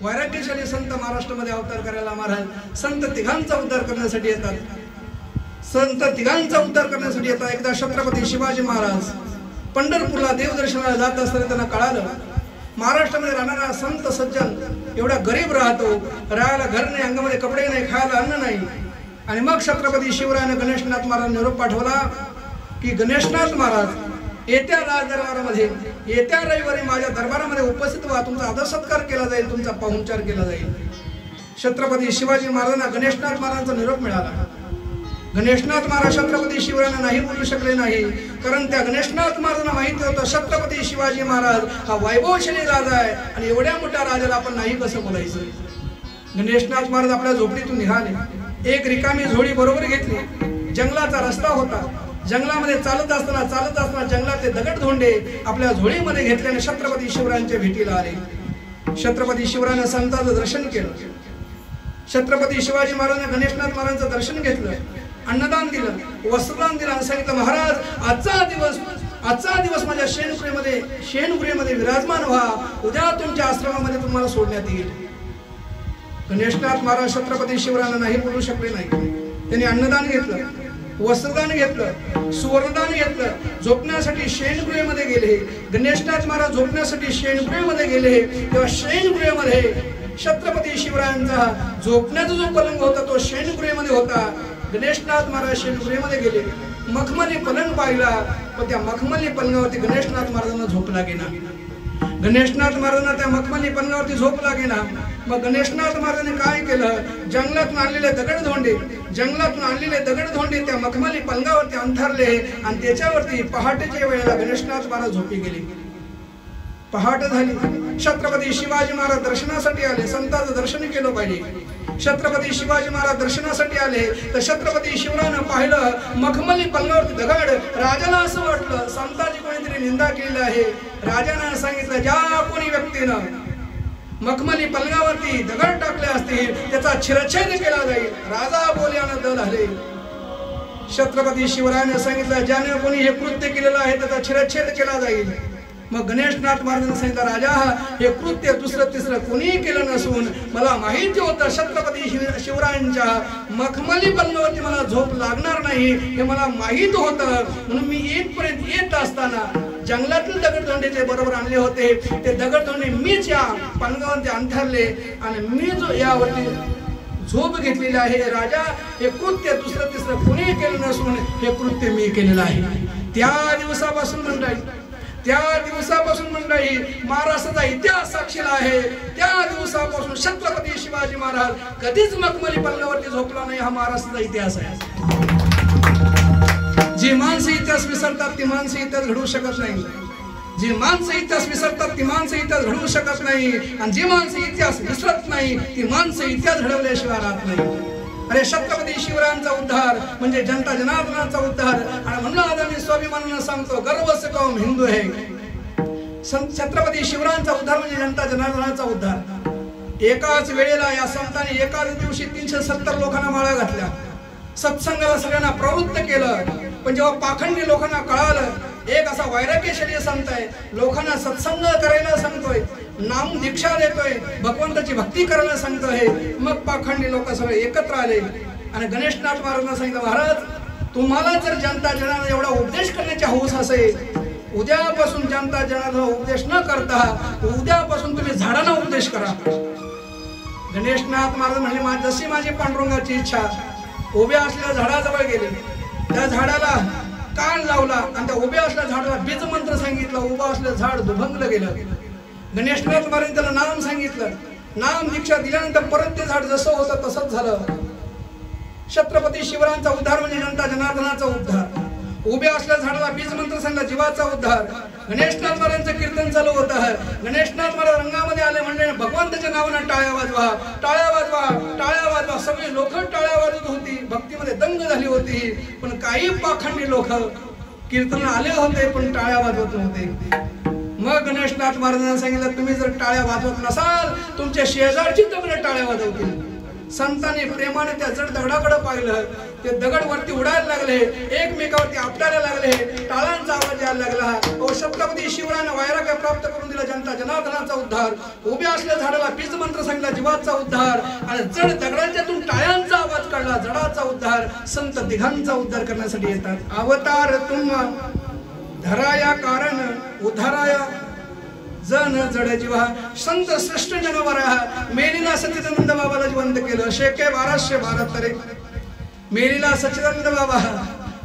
वैराग्यशाली संत महाराष्ट्रामध्ये अवतार करायला महाराज संत तिघांचा उद्धार करण्यासाठी येतात. संत तिघांचा उद्धार करण्यासाठी येतात. एकदा छत्रपती शिवाजी महाराज पंढरपूरला देवदर्शनाला जात असताना त्यांना कळालं महाराष्ट्रामध्ये राहणारा संत सज्जन एवढा गरीब राहतो, राहायला घर नाही, अंगामध्ये कपडे नाही, खायला अन्न नाही. आणि मग छत्रपती शिवरायाने गणेशनाथ महाराज निरोप पाठवला की गणेशनाथ महाराज येत्या राज दरबारामध्ये येत्या रविवारी माझ्या दरबारामध्ये उपस्थित व्हा, तुमचा आदर सत्कार केला जाईल, तुमचा पाहुणचार केला जाईल. छत्रपती शिवाजी महाराजांना गणेशनाथ महाराजांचा निरोप मिळाला. गणेशनाथ महाराज छत्रपती शिवरायांना नाही बोलू शकले नाही, कारण त्या गणेशनाथ महाराजांना माहिती होतं छत्रपती शिवाजी महाराज हा वैभवशाली राजा आहे आणि एवढ्या मोठ्या राजाला आपण नाही कसं बोलायचं. गणेशनाथ महाराज आपल्या झोपडीतून निघाले. एक रिकामी झोळी बरोबर घेतली. जंगलाचा रस्ता होता. जंगलामध्ये चालत असताना जंगलातले दगड धोंडे आपल्या झोळीमध्ये घेतल्याने छत्रपती शिवरायांच्या भेटीला आले. छत्रपती शिवरायाने संतांचं दर्शन केलं. छत्रपती शिवाजी महाराजांनी गणेशनाथ महाराजांचं दर्शन घेतलं, अन्नदान दिलं, वस्त्रदान दिलं आणि सांगितलं महाराज आजचा दिवस माझ्या शेणगुरेमध्ये विराजमान व्हा, उद्या तुमच्या आश्रमामध्ये तुम्हाला सोडण्यात येईल. गणेशनाथ महाराज छत्रपती शिवरायांना नाही बोलू शकले नाही. त्यांनी अन्नदान घेतलं, वस्त्रदान घेतलं, सुवर्णदान घेतलं, झोपण्यासाठी शेणगुहेमध्ये गेले. गणेशनाथ महाराज झोपण्यासाठी शेणगुहेमध्ये गेले. तेव्हा शेणगुहेमध्ये छत्रपती शिवरायांचा झोपण्याचा जो पलंग होता तो शेणगुहेमध्ये होता. गणेशनाथ महाराज शेणगुहेमध्ये गेले, मखमली पलंग पाहिला, पण त्या मखमली पलंगावरती गणेशनाथ महाराजांना झोप लागेना. गणेशनाथ महाराजांना त्या मखमली पलंगावरती झोप लागेना. मग गणेशनाथ महाराजांनी काय केलं? जंगलातून आणलेले दगडधोंडे त्या मखमली पलंगावरती अंथरले आणि त्याच्यावरती पहाटेच्या वेळेला गणेशनाथ महाराज झोपी गेले. पहाट झाली. छत्रपती शिवाजी महाराज दर्शनासाठी आले. संतांचं दर्शन केलं पाहिजे. छत्रपती शिवाजी महाराज दर्शनासाठी आले तर छत्रपती शिवरायानं पाहिलं मखमली पलंगावरती दगड. राजाला असं वाटलं संतांची कोणीतरी निंदा केलेली आहे. राजानं सांगितलं ज्या कोणी व्यक्तीनं मखमली पलंगावरती दगड टाकले असतील त्याचा शिरच्छेद केला जाईल. राजा बोलल्यानं दल हले. छत्रपती शिवरायाने सांगितलं ज्याने कोणी हे कृत्य केलेलं आहे त्याचा शिरच्छेद केला जाईल. मग गणेशनाथ महाराजांनी सांगितलं राजा हे कृत्य दुसरं तिसरं कोणी केलं नसून मला माहिती होतं छत्रपती शिवरायांच्या मखमली पलंगावरती मला झोप लागणार नाही हे मला माहित होतं. म्हणून मी इथपर्यंत येत असताना जंगलातील दगडधोंडे ते बरोबर आणले होते. ते दगडधोंडे मीच या पलंगावरती अंथरले आणि मी जो यावरती झोप घेतलेली आहे. राजा हे कृत्य दुसरं तिसरं कोणी केलं नसून हे कृत्य मी केलेलं आहे. त्या दिवसापासून मंडळी महाराष्ट्राचा इतिहास साक्षीला आहे. त्या दिवसापासून छत्रपती शिवाजी महाराज कधीच मखमली पलंगावरती झोपला नाही. हा महाराष्ट्राचा इतिहास आहे. जी माणसं इतिहास विसरतात ती माणसं इतिहास घडवू शकत नाही. जी माणसं इतिहास विसरतात ती माणसं इतिहास घडवू शकत नाही. आणि जी माणसं इतिहास विसरत नाही ती माणसं इतिहास घडवल्याशिवाय राहत नाही. अरे छत्रपती शिवरायांचा उद्धार म्हणजे जनता जनार्दनाचा उद्धार. आणि म्हणून आज आम्ही स्वाभिमानानं सांगतो गर्व से कौम हिंदू है. छत्रपती शिवरायांचा उद्धार म्हणजे जनता जनार्दनाचा उद्धार. एकाच वेळेला या संतांनी एकाच दिवशी 370 लोकांना माळा घातल्या. सत्संगाला सगळ्यांना प्रवृत्त केलं. पण जेव्हा पाखंडी लोकांना कळालं, एक असा वैराग्यशाली संत आहे, लोकांना सत्संग करायला सांगतोय, नाम दीक्षा देतोय, भगवंताची भक्ती करायला सांगतोय, मग पाखंडी लोक सगळे एकत्र आले आणि गणेशनाथ महाराजांना सांगितलं, महाराज तुम्हाला जर जनता जनार्दन एवढा उपदेश करण्याची हौस असेल, उद्यापासून जनता जनार्दन उपदेश न करता उद्यापासून तुम्ही झाडांना उपदेश करा. गणेशनाथ महाराज म्हणले, जशी माझी पांडुरंगाची इच्छा. उभ्या असलेल्या झाडाजवळ गेले, त्या झाडाला कान लावला आणि त्या उभ्या असलेल्या झाडाला बीज मंत्र सांगितलं. उभं असलेलं झाड दुभंगलं गेलं. गणेशनाथ महाराज त्याला नाम सांगितलं. नाम दीक्षा दिल्यानंतर परत ते झाड जसं होतं तसंच झालं. छत्रपती शिवरायांचा उद्धार म्हणजे जनता जनार्दनाचा उद्धार. उभ्या असलेल्या झाडाला बीज मंत्र सांगला, जीवाचा उद्धार. गणेशनाथ महाराजांचं कीर्तन चालू होत आहे. गणेशनाथ महाराज रंगामध्ये आले, म्हणजे भगवंताच्या नावानं टाळ्या वाजवा, टाळ्या वाजवा, टाळ्या वाजवा. सगळी लोक टाळ्या वाजवत होती, भक्तीमध्ये दंग झाली होती. पण काही पाखंडी लोक कीर्तन आले होते पण टाळ्या वाजवत नव्हते. मग गणेशनाथ महाराजांना सांगितलं, तुम्ही जर टाळ्या वाजवत नसाल, तुमच्या शेजारची दगड टाळ्या वाजवतील. संतांनी प्रेमाने त्या जड दगडाकडे पाहिलं, ते दगड वरती उडायला लागले, एकमेकावरती आपटायला लागले, टाळांचा आवाज यायला लागला. छत्रपती शिवरायांना वैराग्य प्राप्त करून दिला, जनता जनार्दनाचा उद्धार. उभ्या असलेल्या झाडाला बीज मंत्र सांगितला, जीवाचा उद्धार. आणि जड दगडांच्यातून टाळ्यांचा आवाज काढला, जडाचा उद्धार. संत दिघांचा उद्धार करण्यासाठी येतात. अवतार तुम धराया कारण उद्धाराया जन जड जीवा. संत श्रेष्ठ जनवरा मेलीला सच्चिदानंद बाबाला जिवंत केलं. शेके 1212 मेलीला सच्चिदानंद बाबा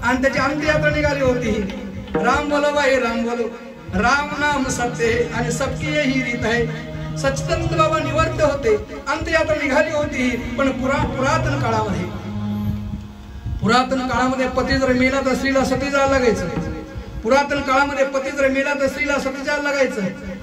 आणि त्याची अंत्ययात्रा निघाली होती. राम बोलो बाई राम बोलो, राम नाम सत्य आणि सबकी ही रीत आहे. सच्चिदानंद बाबा निवर्त होते, अंत्ययात्रा निघाली होती. पण पुरातन काळामध्ये पती जर मेला तर स्त्रीला सती जायला लागायचं. पुरातन काळामध्ये पती जर मेला तर स्त्रीला सती जायला लागायचं.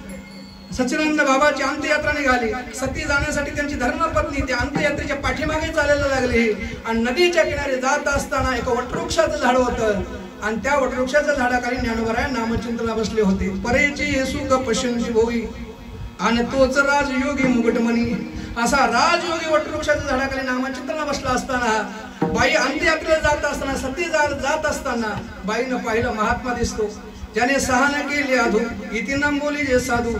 सच्चिदानंद बाबाची अंत्ययात्रा निघाली. सती जाण्यासाठी त्यांची धर्मपत्नी त्या अंत्ययात्रेच्या पाठीमागे चालायला लागली. आणि नदीच्या किनारी जात असताना एक वटवृक्षाचं झाड होतं आणि त्या वटवृक्षाच्या झाडाखाली ज्ञानोबराय नामचिंतनाला बसले होते. परेची सुख पश्यंती भोई आणि तोच राजयोगी मुकुटमणी. असा राजयोगी वटवृक्षाच्या झाडाखाली नामचिंतनाला बसला असताना बाई अंत्ययात्रेला जात असताना, सती जात असताना बाईनं पाहिलं, महात्मा दिसतो, ज्याने सहन केली अधू, इतिनम बोली जे साधू,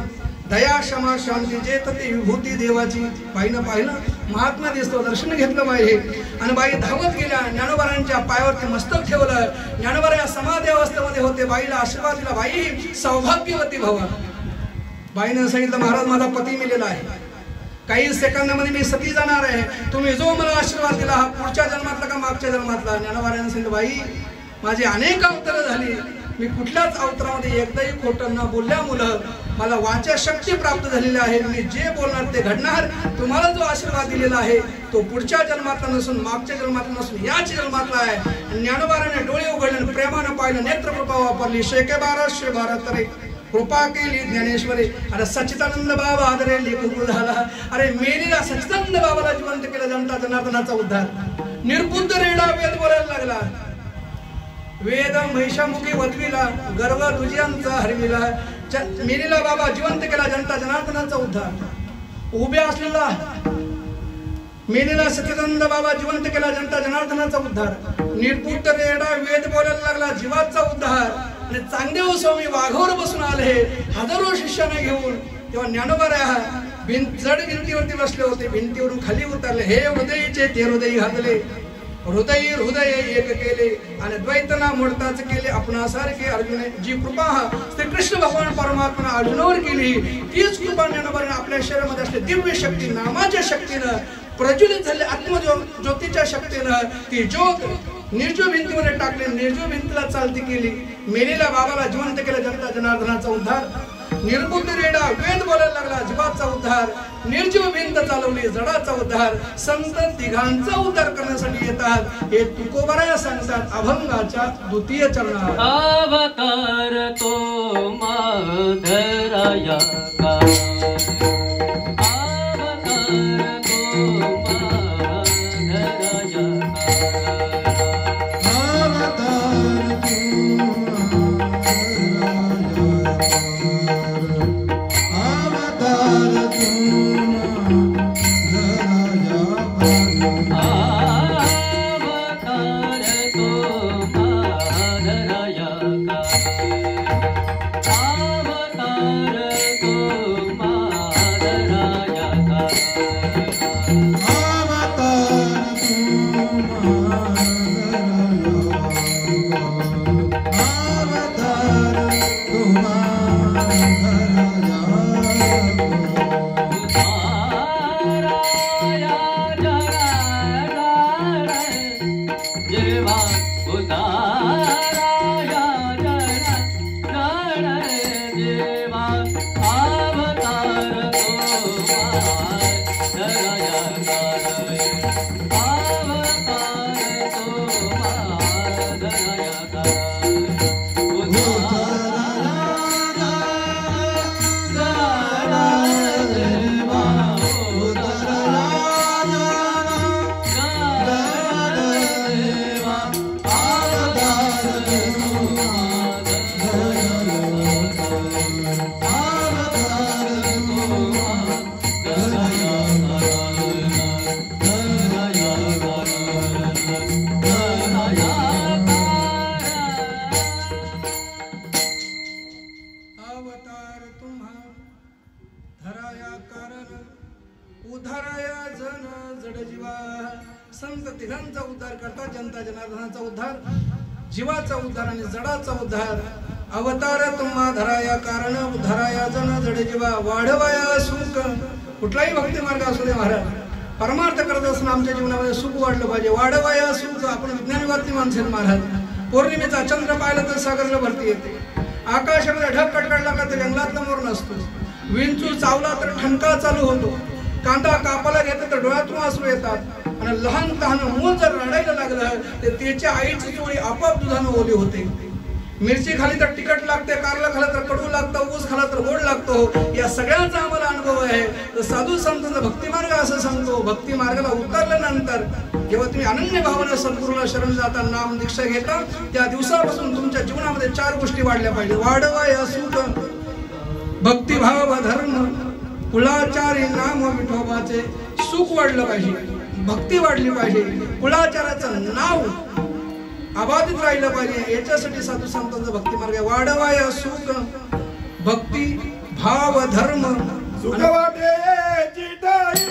दया क्षमा शांती जे ते विभूती देवाची. बाईनं पाहिलं, महात्मा दिसतो, दर्शन घेतलं बाई हे. आणि बाई धावत गेल्या, ज्ञानोबारांच्या पायावरती मस्तक ठेवलं. ज्ञानोबा या समाधी अवस्थेमध्ये होते. बाईला आशीर्वाद दिला, बाई सौभाग्यवती भव. बाईनं सांगितलं, महाराज माझा पती मेलेला आहे, काही सेकंदामध्ये मी सती जाणार आहे. तुम्ही जो मला आशीर्वाद दिला हा पुढच्या जन्मातला का मागच्या जन्मातला? ज्ञानोबारांनी सांगितलं, बाई माझी अनेक अवतारं झाली, मी कुठल्याच अवतारामध्ये एकदाही खोटं न बोलल्यामुळं मला वाचा शक्ती प्राप्त झालेली आहे. मी जे बोलणार ते घडणार. तुम्हाला जो आशीर्वाद दिलेला आहे तो पुढच्या जन्मातला नसून मागच्या जन्मातला नसून याच जन्मातला आहे. ज्ञानोबाराने डोळे उघडले, प्रेमानं पाहिलं, नेत्रकृपा वापरली. शेके 1212 कृपा केली ज्ञानेश्वरी. अरे सच्चिदानंद बाबा आदरे लेखू झाला. अरे मेलीला सच्चिदानंद बाबाला जिवंत केलं, जनता जनार्दनाचा उद्धार. निर्बुद्ध रेडा वेद बोलायला लागला. वेद महिषामुखी वधवीला, गर्व दुजियांचा हरविला. मेलीला बाबा जिवंत केला, जनता जनार्दनाचा उद्धार. उभ्या असलेला मेलीला सच्चिदानंद बाबा जिवंत केला, जनता जनार्दनाचा उद्धार. निर्बुद्ध रेडा वेद बोलायला लागला, जीवाचा उद्धार. आणि चांगदेव स्वामी वाघावर बसून आले हजारो शिष्याने घेऊन. तेव्हा ज्ञानोबा जड भिंतीवरती बसले होते, भिंतीवरून खाली उतरले. हे हृदयीचे ते हृदय घातले, हृदय एक केले आणि द्वैतना मोडताच केले आपणासारखे अर्जुन. जी कृपा श्री कृष्ण भगवान परमात्मा अर्जुनावर केली, तीच कृपा ज्ञानोबाने आपल्या शरीरामध्ये असले दिव्य शक्ती नामाच्या शक्तीनं प्रज्वलित झाले. आत्मज्योतीच्या शक्तीनं ती ज्योत निर्जीव भिंतीमध्ये टाकले, निर्जीव भिंतीला चालती केली. मेलेल्या बाबाला जिवंत केलं, जनता जनार्दनाचा उद्धार. निर्बुद्ध रेडा वेद बोलायला लागला, जीवाचा उद्धार. निर्जीव भिंत चालवली, जडाचा उद्धार. संत तिघांचा उद्धार करण्यासाठी येतात. हे तुकोबाराया सांगतात अभंगाच्या द्वितीय चरणात. अवतार तो माधराया का, अवतार अवतार तुम्हा धराया कारण उद्धाराया जन जड जीवा संत तिघांचा उद्धार करता जनता जनार्दनाचा उद्धार जीवाचा उद्धार आणि जडाचा उद्धार अवतार तुम्हा धराया कारण उद्धाराया जन जड जीवा वाढवाया सुख कुठलाही भक्ती मार्ग असू दे महाराज परमार्थ करत असताना आमच्या जीवनामध्ये सुख वाढलं पाहिजे वाढवाया सुख आपण विज्ञानवादी माणसे महाराज पौर्णिमेचा चंद्र पाहिला तर सागरला भरती येते आकाशामध्ये ढग कडकडला का तर जंगलातला मोर नसतो विंचू चावला तर ठणका चालू होतो कांदा कापायला घेतला तर डोळ्यातून अश्रू येतात आणि लहान तहान मूल जर रडायला लागलं तर त्याच्या आईची चोळी आपोआप दुधानं ओली होते मिरची खाली तर तिखट लागते कारला खाला तर कडू लागतं ऊस खाला तर गोड लागतो या सगळ्यांचा आम्हाला अनुभव आहे तर साधू संतांचा भक्ती मार्ग असं सांगतो भक्ती मार्गाला उतरल्यानंतर जेव्हा तुम्ही अनन्य भावाने सद्गुरूला शरण जाता नाम दीक्षा घेता त्या दिवसापासून तुमच्या जीवनामध्ये 4 गोष्टी वाढल्या पाहिजे वाढवा या सुख भक्तिभाव धर्म कुलाचारी नाम विठोबाचे सुख वाढलं पाहिजे भक्ती वाढली पाहिजे कुलाचाराचं नाव अबाधित राहिलं पाहिजे याच्यासाठी साधू संतांचा भक्ती मार्ग वाढवा या सुख भक्ती भाव धर्म सुख वाटे चिताई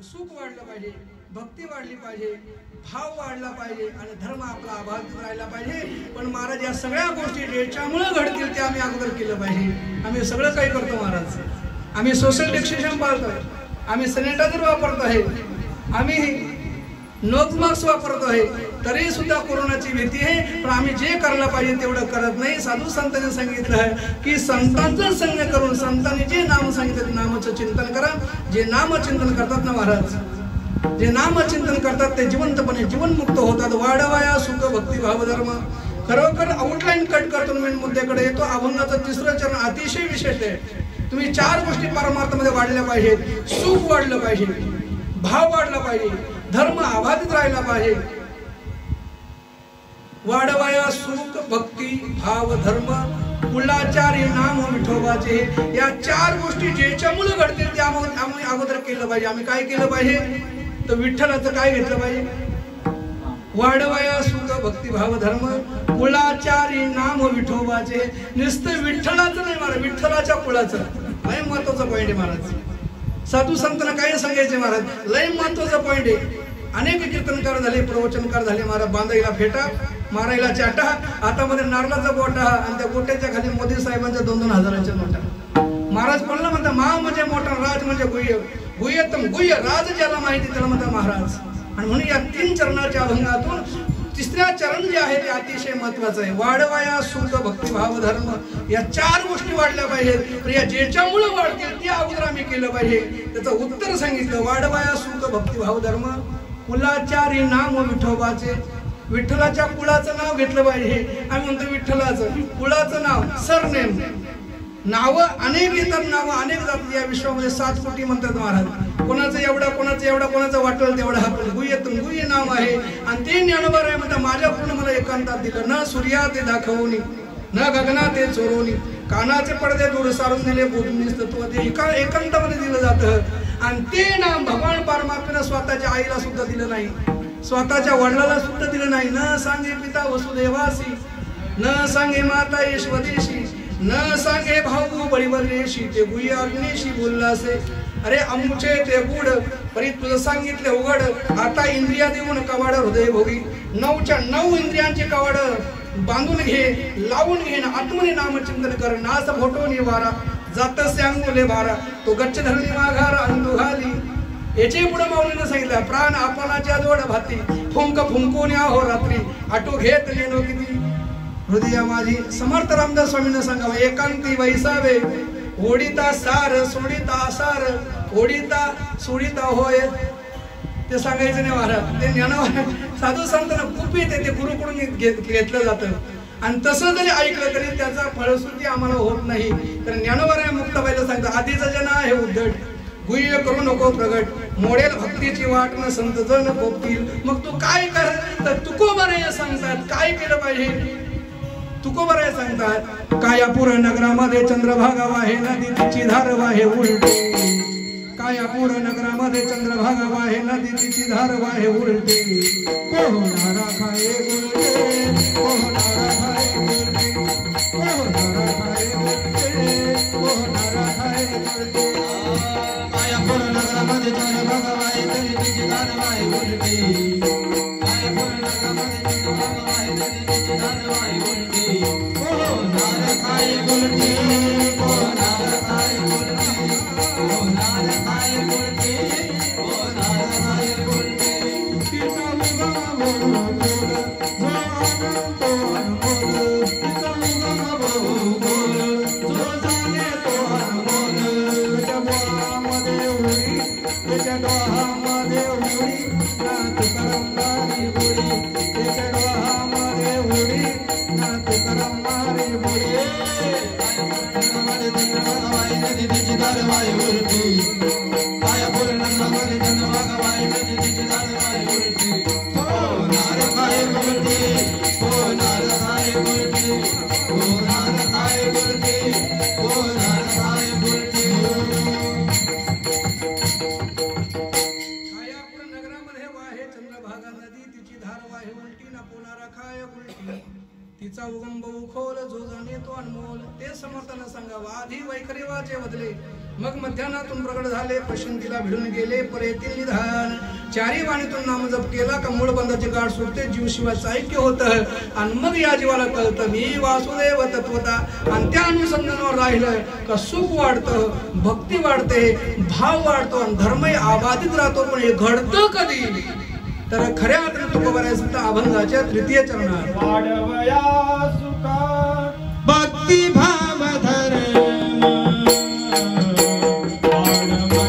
सुख वाढलं पाहिजे भक्ती वाढली पाहिजे भाव वाढला पाहिजे आणि धर्म आपला अबाधित राहिला पाहिजे पण महाराज या सगळ्या गोष्टी ज्याच्यामुळे घडतील ते आम्ही अगोदर केलं पाहिजे आम्ही सगळं काही करतो महाराज आम्ही सोशल डिस्टन्स पाळतोय आम्ही सॅनिटायझर वापरतो आहे आम्ही नोज मास्क वापरतो आहे तरी सुद्धा कोरोनाची भीती आहे पण आम्ही जे करायला पाहिजे तेवढं करत नाही साधू संतांनी सांगितलं आहे की संतांचं संग करून संतांनी जे नाम सांगितलं नामाचं चिंतन करा जे नामचिंतन करतात ना महाराज जे नामचिंतन करतात ते जिवंतपणे जीवनमुक्त होतात वाढवाया सुख भक्ती भाव धर्म खरोखर आउटलाईन कट करतो मी मुद्द्याकडे येतो अभंगाचं 3रं चरण अतिशय विशेष आहे तुम्ही 4 गोष्टी परमार्थामध्ये वाढल्या पाहिजेत सुख वाढलं पाहिजे भाव वाढला पाहिजे धर्म अबाधित राहिला पाहिजे वाढवाया सुख भक्ती भाव धर्म कुलाचारी नाम विठोबाचे या 4 गोष्टी ज्याच्यामुळे घडतील त्या आम्ही अगोदर केलं पाहिजे आम्ही काय केलं पाहिजे तर विठ्ठलाचं काय घेतलं पाहिजे वाढवाया सुख भक्ती भाव धर्म कुलाचारी नाम विठोबाचे नुसतं विठ्ठलाचं नाही महाराज विठ्ठलाच्या कुळाचं लय महत्वाचा पॉइंट आहे महाराज साधू संतांना काय सांगायचे महाराज लय महत्वाचा पॉइंट आहे अनेक कीर्तनकार झाले प्रवचनकार झाले महाराज बांधाईला फेटा मारायला चाटा आता मध्ये नारळाचा गोटा आणि त्या गोट्याच्या खाली मोदी साहेबांच्या 2-2 हजाराच्या नोटा महाराज म्हणलं म्हणतात मा म्हणजे मोठा राज म्हणजे गुह्य गुह्यतम गुह्य राज ज्याला माहिती त्याला म्हणतात महाराज आणि म्हणून या 3 चरणाच्या अभंगातून तिसऱ्या चरण जे आहे ते अतिशय महत्वाचं आहे. वाढवाया सुख भक्तिभाव धर्म, या 4 गोष्टी वाढल्या पाहिजेत. तर या ज्याच्यामुळे वाढतील ते अगोदर आम्ही केलं पाहिजे. त्याचं उत्तर सांगितलं. वाढवाया सुख भक्तिभाव धर्म, कुलाचारी नाम विठोबाचे. विठ्ठलाच्या कुळाचं नाव घेतलं पाहिजे. आम्ही म्हणतो विठ्ठलाचं कुळाचं नाव, सरनेम. नाव अनेक येतात, नाव अनेक जातात या विश्वामध्ये. 7 कोटी म्हणतात महाराज. कोणाचं एवढा, कोणाचं एवढा, कोणाचं वाटलं तेवढा. आपण गुह्यतून गुह्य नाव आहे आणि ते ज्ञानोबा आहे म्हणतात. माझ्याकडून मला एकांतात दिलं. न सूर्या ते दाखवणी, न गगना ते चोरवणी. कानाचे पडदे दूर सारून दिले, बोलून तत्व ते एकांतामध्ये दिलं जातं. आणि ते नाम भगवान परमात्म्यानं स्वतःच्या आईला सुद्धा दिलं नाही, स्वतःच्या वडिलाला सुद्धा दिलं नाही. न सांगे पिता वसुदेवासी, न सांगे माता यशवदेशी, न सांगे भाऊ बळीवरलेशी. ते गुह्य अग्नेशी बोललासे. अरे अमुचे ते गुड परी तुझं सांगितले उघड. आता इंद्रिया देऊन कवाड हृदय भोगी. 9च्या 9 इंद्रियांचे कवाड बांधून घे, लावून घे. आत्मने नामचिंतन कर. नास फोटो निवारा, जात सांगोले भारा. तो गच्छ धरणी माघारा अंधू घाली. याचे पुढे माऊलीनं सांगितलं. प्राण आपणाच्या जोड भाती, फुंक फुंकून आहो रात्री. आटो घेत लेनो किती हृदया माझी. समर्थ रामदास स्वामींना सांगावं. एकांती वैसावे, ओढिता सार सोडिता सार, ओढिता सोडिता होय. ते सांगायचं नाही महाराज. ते ज्ञान साधू संतांना खूप येते, ते गुरुकडून घेतलं जातं. आणि तसं जरी ऐकलं तरी त्याचा फलश्रुती आम्हाला होत नाही. तर ज्ञानोबा मुक्ताबाईला सांगतं. आधीचं जन आहे उद्धट, गुह्य करू नको प्रगट. मोडेल भक्तीची वाट न संत जन पोपतील. मग तू काय कर, तर तुकोबाराया सांगतात काय केलं पाहिजे. तुकोबाराया सांगतात. कायापूर नगरामध्ये चंद्रभागा वाहे, नदी तिची धार वाहे उलटे. कायापूर नगरामध्ये चंद्रभागा वाहे, नदी तिची धार वाहे उलटे. पोहणारा खाये उलटे, पोहणारा खाये उलटे, पोहणारा खाये उलटे, पोहणारा खाये उलटे. कायापूर नगरामध्ये चंद्रभागा वाहे, नदी तिची धार वाहे उलटे. कायापूर नगरामध्ये चंद्रभागा वाहे, नदी तिची धार वाहे उलटे. पोहणारा खाये उलटे, पोहणारा खाये उलटे, पोहणारा खाये उलटे, पोहणारा खाये उलटे. तिचा उगम बोल, जो आनंद तो अनमोल. तिचा उगम बोल, जो जाणे तो अनमोल. त्याच्या डोहामध्ये उडी, त्याच्या डोहामध्ये उडी, ना तुकारामारी बुडी. त्याच्या डोहामध्ये उडी, ना तुकारामारी बुडी. कायापूर नगरामध्ये चंद्रभागा वाहे, नदी तिची धार वाहे उलटी. कायापूर नगरामध्ये चंद्रभागा वाहे, नदी तिची धार वाहे उलटी. पोहणारा खाये उलटी, पोहणारा खाये उलटी, पोहणारा खाये उलटी, पोहणारा खाये उलटी. कायापूर नगरामध्ये वाहे चंद्रभागा, नदी तिची धार वाहे उलटी. ना पोहणारा खाये उलटी. तिचा उगम बहु खोल, जो जाणे तो अनमोल. ते समर्थांना सांगावं. आधी वैखरीवाचे बदले, मग मध्यानातून प्रगट झाले. पश्चिंतीला भिडून गेले, परेतील निधान. 4ही वाणीतून नाम जप केला का मूळ बंधाची गाठ सुटते. जीव शिवाचं ऐक्य होतं. आणि मग या जीवाला कळतं मी वासुदेव तत्वता. आणि त्या अनुसंधानावर राहिलं का सुख वाढतं, भक्ती वाढते, भाव वाढतो आणि धर्मही आबाधित राहतो. पण हे घडतं कधी, तर खऱ्या अर्थाने तुकोबाराया अभंगाच्या 3य चरणात. वाढवया सुखा भक्ती भाव धर्म, वाढवया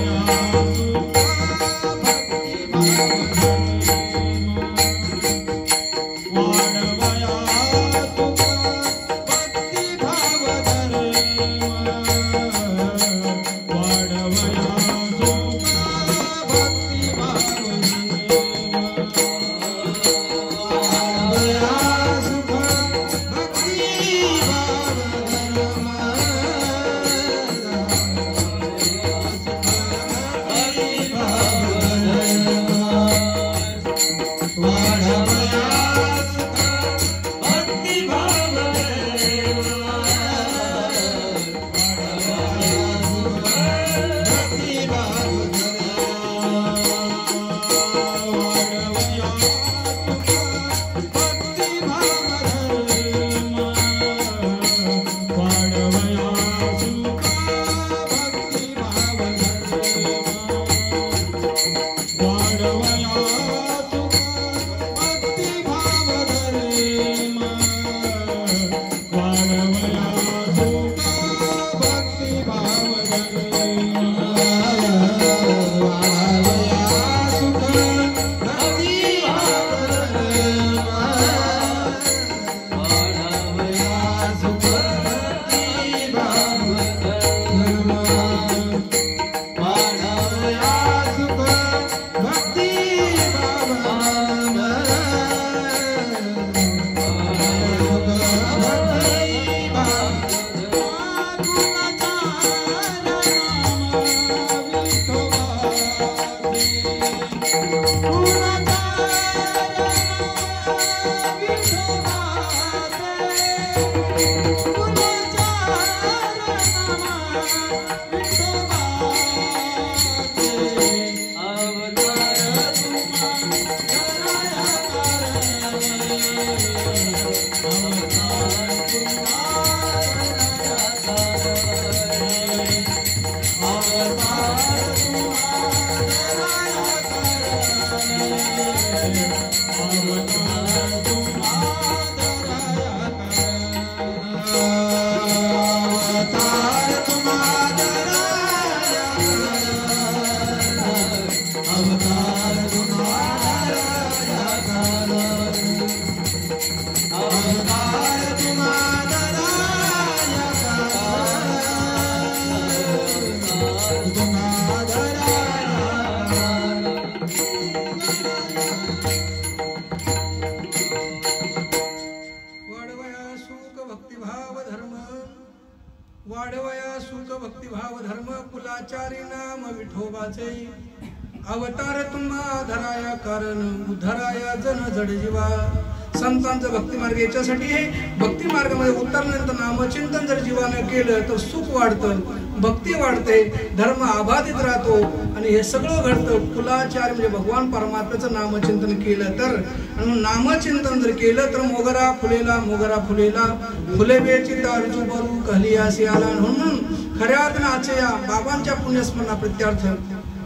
सुखा भक्ती भाव धर्म, वाढवया सुखा भक्ती भाव धर्म, वाढवया सुखा भक्ती भाव धर्म. अवतार तुम्हारा राजा अवतार तुम्हारा राजा तुम्हारा वाढवया सुख भक्तिभाव धर्म वाढवया सुख भक्तिभाव धर्म कुलाचारी नाम विठोबाचे अवतार तुम्हा धराया कारण उद्धराया जन जड जीवा संतांचं भक्ती मार्ग याच्यासाठी हे भक्ती मार्गामध्ये उतरल्यानंतर नामचिंतन जर जीवानं केलं तर सुख वाढतं भक्ती वाढते धर्म अबाधित राहतो आणि हे सगळं घडतं कुलाचार्य म्हणजे भगवान परमात्म्याचं नामचिंतन केलं तर आणि नामचिंतन जर केलं तर मोगरा फुलेला फुले बेची तारजू बरू कहलियासी आला म्हणून खऱ्या अर्थाने या बाबांच्या पुण्यस्मरणा प्रित्यर्थ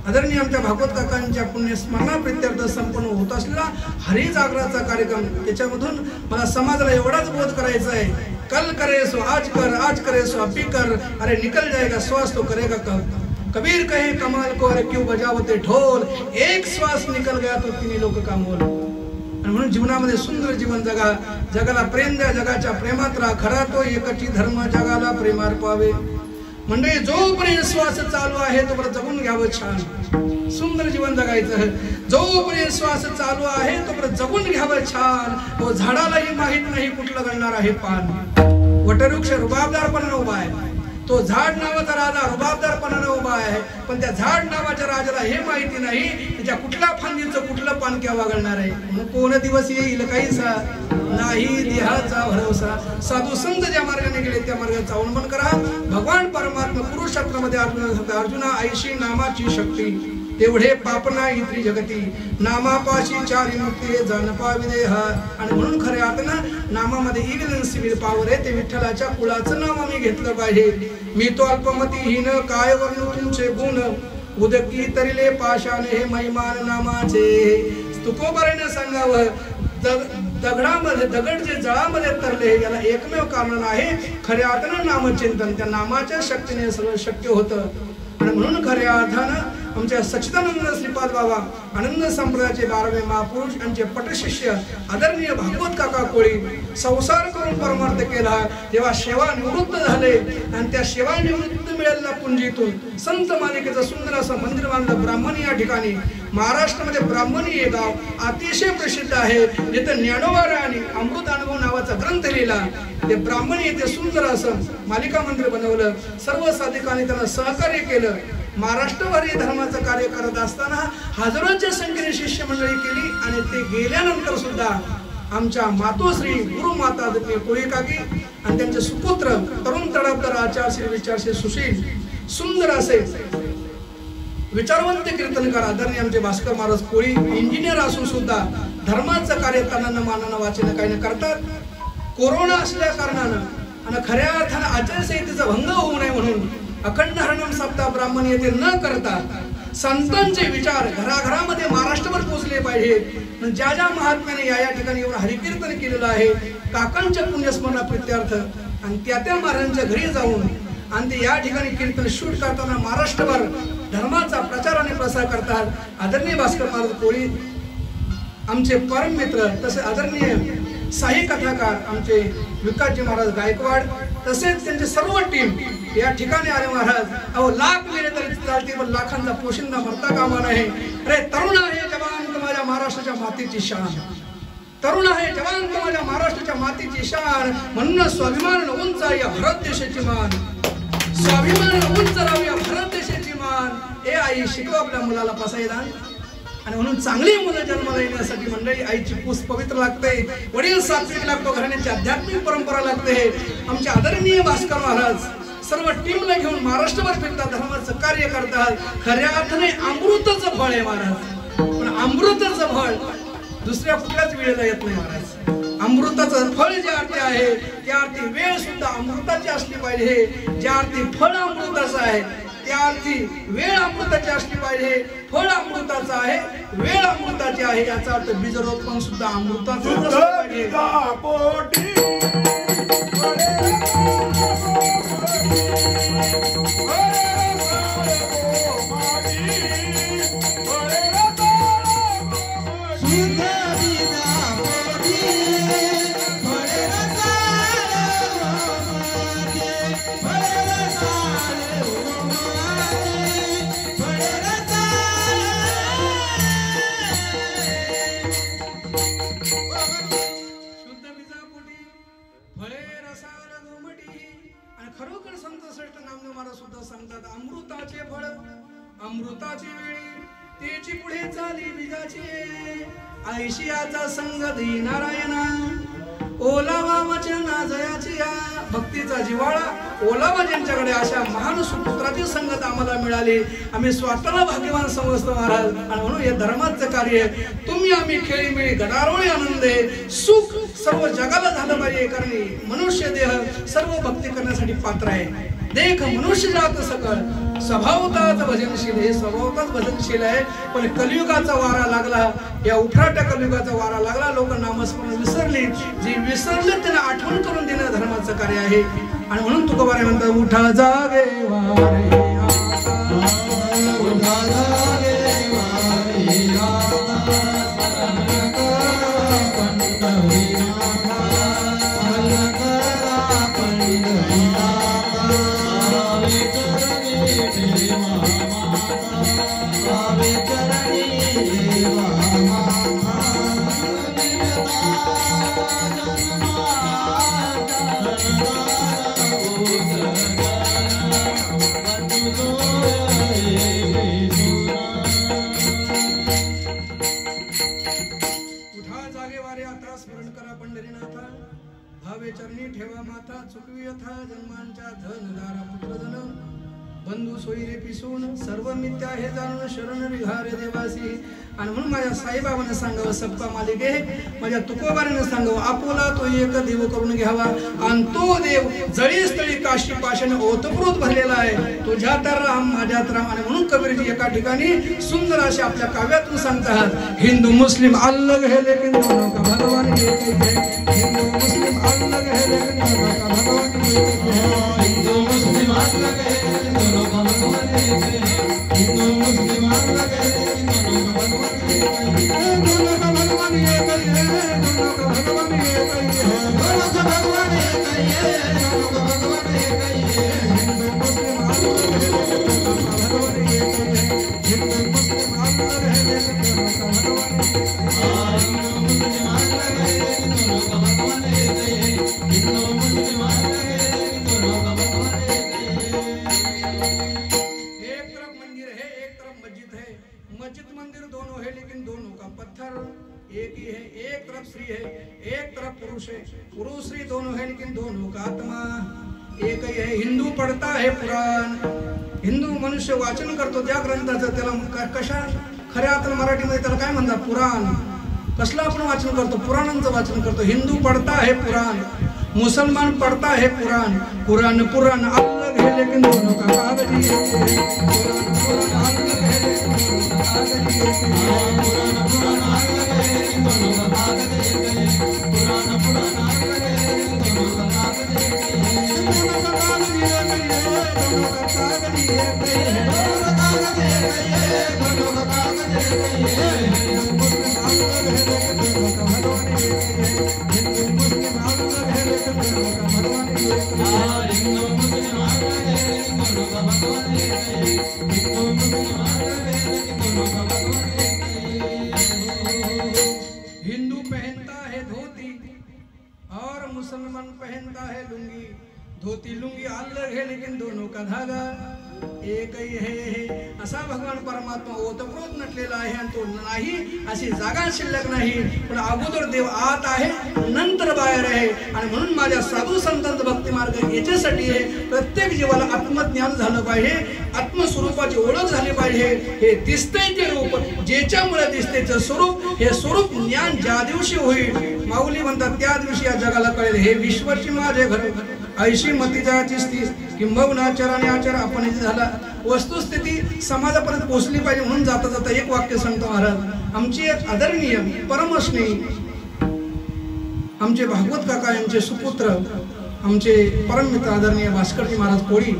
आदरणीय आमच्या भागवत काकांच्या पुण्यस्मरणा प्रित्यर्थ संपन्न होत असलेला हरी जागराचा कार्यक्रम त्याच्यामधून मला समाजाला एवढाच बोध करायचा आहे कल करे सो आज करे सो अभी कर अरे निकल जाएगा श्वास तो करेगा कब कबीर कहे कमाल को अरे क्यों बजावते ढोल एक श्वास निकल गया तो तिन्ही लोक का मोल आणि म्हणून जीवनामध्ये सुंदर जीवन जगा जगाला प्रेम द्या जगाच्या प्रेमात राहा खरा तो एकची धर्म जगाला प्रेमार पावे म्हणजे जोपर्यंत श्वास चालू आहे तोपर्यंत जगून घ्यावं छान सुंदर जीवन जगायचं जोपर्यंत श्वास चालू आहे तोपर्यंत जगून घ्यावं छान तो झाडालाही माहित नाही कुठलं गणणार आहे पान वटवृक्ष रुबाबदारपणाने उभा आहे तो झाड नावाचा राजा रुबाबदारपणाने उभा आहे पण त्या झाड नावाच्या राजाला हे माहिती नाही त्याच्या कुठल्या फांदीचं कुठलं पान केव्हा गळणार आहे मग कोण दिवस येईल काहीसा नाही देहाचा भरोसा साधू संत ज्या मार्गाने गेले त्या मार्गाचा अवलंबन करा भगवान परमात्मा कुरुक्षेत्रामध्ये अर्जुना ऐशी नामाची शक्ती तेवढे पाप नाही इतरी जगती नामापाशी चारी मुक्ती जाण पाविदे हा आणि म्हणून खऱ्या अर्थानं नामामध्ये इविल सिविल पावर आहे ते विठ्ठलाच्या कुळाचं नाव आम्ही घेतलं पाहिजे मी तो अल्पमतीहीन काय वर्णू तुमचे गुण उदकी तरिले पाशाने हे महिमान नामाचे तुकोबाराने सांगावं दगडामध्ये दगड जे जळामध्ये तरले याला एकमेव कारण आहे खऱ्या अर्थानं नामचिंतन त्या नामाच्या शक्तीने सगळं शक्य होतं आणि म्हणून खऱ्या अर्थानं आमच्या सच्चिदानंद श्रीपाद बाबा आनंद संप्रदायाचे 12वे महापुरुष यांचे पटशिष्य आदरणीय भागवत काका कोळी संसार करून परमार्थ केला तेव्हा सेवा निवृत्त झाले आणि त्या सेवा निवृत्त मिळालेल्या पुंजीतून संत मालिकेचं सुंदर असं मंदिर बांधलं ब्राह्मणी या ठिकाणी महाराष्ट्रामध्ये ब्राह्मणी हे गाव अतिशय प्रसिद्ध आहे जिथे ज्ञानोबारायांनी अमृत अनुभव नावाचा ग्रंथ लिहिला ते ब्राह्मणी येथे सुंदर असं मालिका मंदिर बनवलं सर्व साधिकांनी त्यांना सहकार्य केलं महाराष्ट्रभर हे धर्माचं कार्य करत असताना हजारोच्या संख्येने शिष्य मंडळी केली आणि ते गेल्यानंतर सुद्धा आमच्या मातोश्री गुरुमाता आदरणीय कोळी काकी आणि त्यांचे सुपुत्र तरुण तडफदार आचार्य विचारशील सुशील सुंदर असे विचारवंत कीर्तनकार आदरणीय आमचे भास्कर महाराज कोळी इंजिनियर असून सुद्धा धर्माचं कार्य तनानं मानानं वाचन काही न करतात कोरोना असल्या कारणानं आणि खऱ्या अर्थानं आचारसंहितेचा भंग होऊ नये म्हणून अखंड हरणम सप्ताह ब्राह्मण येथे न करता संतांचे विचार घराघरामध्ये महाराष्ट्रभर पोहोचले पाहिजेत ज्या ज्या महात्म्याने या ठिकाणी एवढं हरिकीर्तन केलेलं आहे काकांच्या पुण्यस्मरणा प्रित्यर्थ आणि त्या महाराजांच्या घरी जाऊन आणि ते या ठिकाणी कीर्तन शूट करताना महाराष्ट्रभर धर्माचा प्रचार आणि प्रसार करतात आदरणीय भास्कर महाराज कोळी आमचे परम मित्र तसे आदरणीय साई कथाकार आमचे विकासजी महाराज गायकवाड तसेच त्यांचे सर्व टीम या ठिकाणी आले महाराज अहो लाख मेले तरी चालतील पण लाखांचा पोशिंदा भरता कामा नाही अरे तरुण आहे जवान माझ्या महाराष्ट्राच्या मातीची शान तरुण आहे जवान माझ्या महाराष्ट्राच्या मातीची शान म्हणून स्वाभिमान उंच या भारत देशाची मान स्वाभिमान उंच राहूया भारत देशाची मान ए आई शिकव आपल्या मुलाला पसायदान आणि म्हणून चांगली मुलं जन्माला येण्यासाठी मंडळी आईची पूस पवित्र लागते वडील सात्विक लागतो घराण्याची आध्यात्मिक परंपरा लागते आमचे आदरणीय भास्कर महाराज सर्व टीमला घेऊन महाराष्ट्रभर फिरतात धर्माचं कार्य करतात खऱ्या अर्थाने अमृताचं फळ आहे महाराज पण अमृताचं फळ दुसऱ्या कुठल्याच वेळेला येत नाही महाराज अमृताचं फळ ज्या अर्थी आहे त्या अर्थी वेळ सुद्धा अमृताची असली पाहिजे ज्या अर्थी फळ अमृताचं आहे त्या अर्थी वेळ अमृताची असली पाहिजे फळ अमृताचं आहे वेळ अमृताची आहे याचा अर्थ बीजरोपण सुद्धा अमृताचं असलं पाहिजे अमृताची वेळी तेची पुढे चाली बीजाची ऐशियाचा संग दी नारायणा ओलावा वचना जयाची या भक्तीचा जिव्हाळा ओलावा ज्यांच्याकडे अशा महान सुपुत्राची संगत आम्हाला मिळाली आम्ही स्वतःला भाग्यवान समजतो महाराज आणि म्हणून हे धर्माचं कार्य तुम्ही आम्ही खेळीमेळी गदारोळी आनंदे सुख सर्व जगाला झालं पाहिजे कारण मनुष्य देह सर्व भक्ती करण्यासाठी पात्र आहे देख मनुष्य जात सकळ स्वभावताच भजनशील हे स्वभावताच भजनशील आहे पण कलियुगाचा वारा लागला या उफराट्या कलियुगाचा वारा लागला लोक नामस्मरण विसरली जी विसरले त्यांना आठवण करून देणं धर्माचं कार्य आहे आणि म्हणून तुकोबारे म्हणतात उठा जागे वारे उठा जागे वारे चरणी ठेवा माथा चुकवी यथा जन्मांच्या धन दारा पुत्र जन बंधू सोयरे पिसून सर्व मिथ्या हे जाणून शरण विहार देवासी आणि म्हणून माझ्या साईबाबांना सांगावं सप्पा मालिके माझ्या तुकोबारांना सांगावं आपोला तो एक देव करून घ्यावा आणि तो देव जळी स्थळी काशी पाशाने ओतप्रोत भरलेला आहे तुझ्यात राम माझ्यात राम आणि म्हणून कबीरजी एका ठिकाणी सुंदर असे आपल्या काव्यातून सांगतात हिंदू मुस्लिम अलग है लेकिन दोनों का भगवान एक है हिंदू मुस्लिम अलग है लेकिन दोनों का भगवान एक है हिंदू मुस्लिम अलग है दोनों का भगवान एक है हिंदू मुस्लिम अलग है दोनों का भगवान दोनों का भगवान एक है दोनों का भगवान एक है दोनों का भगवान एक है दोनों का भगवान एक है हिंदू मुस्लिम अलग है हिंदू मुस्लिम अलग है लेकिन दोनों का भगवान हिंदू मुस्लिम अलग है दोनों का भगवान एक है हिंदू मुस्लिम अलग है दोनों का भगवान एक तरफ मंदिर है एक तरफ मस्जिद है मस्जिद मंदिर दोनों है लेकिन दोनों का पत्थर एक ही है एक तरफ स्त्री है एक तरफ पुरुष है पुरुष स्त्री दोनों है लेकिन दोनों का आत्मा एक ही है हिंदू पढ़ता है पुराण हिंदू मनुष्य वाचन करतो त्या ग्रंथाचं त्याला कशा खऱ्या अर्थाने मराठीमध्ये त्याला काय म्हणतात पुराण कसलं आपण वाचन करतो पुराणांचं वाचन करतो हिंदू पढ़ता है पुराण मुसलमान पढ़ता है कुरान कुरान कुरान अलग है लेकिन दोनों का कागज एक है कुरान अलग है लेकिन दोनों का कागज एक है पुराण अलग है दोनों का कागज एक है पुराण अलग है दोनों का कागज एक है दोनों का कागज एक है दोनों का कागज एक है दोनों का कागज एक है मुस्लिम अलग है लेकिन दोनों का भगवान एक है हिंदू मुस्लिम अलग है लेकिन दोनों का भगवान एक है हिंदू मुस्लिम अलग है लेकिन दोनों का भगवान एक है हिंदू मुस्लिम अलग है लेकिन दोनों का भगवान एक है हिंदू पहनता है धोती और मुसलमान पहनता है लुंगी धोती लुंगी अलग है लेकिन दोनों का धागा एक ही है असा भगवान परमात्मा ओतप्रोत नटलेला आहे आणि तो नाही अशी जागा शिल्लक नाही पण अगोदर देव आत आहे नंतर बाहेर आहे आणि म्हणून माझ्या साधू संतांचा भक्ती मार्ग याच्यासाठी आहे प्रत्येक जीवाला आत्मज्ञान झालं पाहिजे आत्मस्वरूपाची ओळख झाली पाहिजे हे दिसतंय ते रूप ज्याच्यामुळे दिसते ते स्वरूप हे स्वरूप ज्ञान ज्या दिवशी होईल माऊली म्हणतात त्या दिवशी या जगाला कळेल हे विश्वाची माझे घर ऐशी मतीजाची स्थिती किंबहुना आचाराने आचार आपण झाला वस्तुस्थिती समाजापर्यंत पोहोचली पाहिजे म्हणून जाता जाता एक वाक्य सांगतो महाराज आमची एक आदरणीय परमस्नेही आमचे भागवत काका यांचे सुपुत्र आमचे परममित्र आदरणीय भास्करजी महाराज कोळी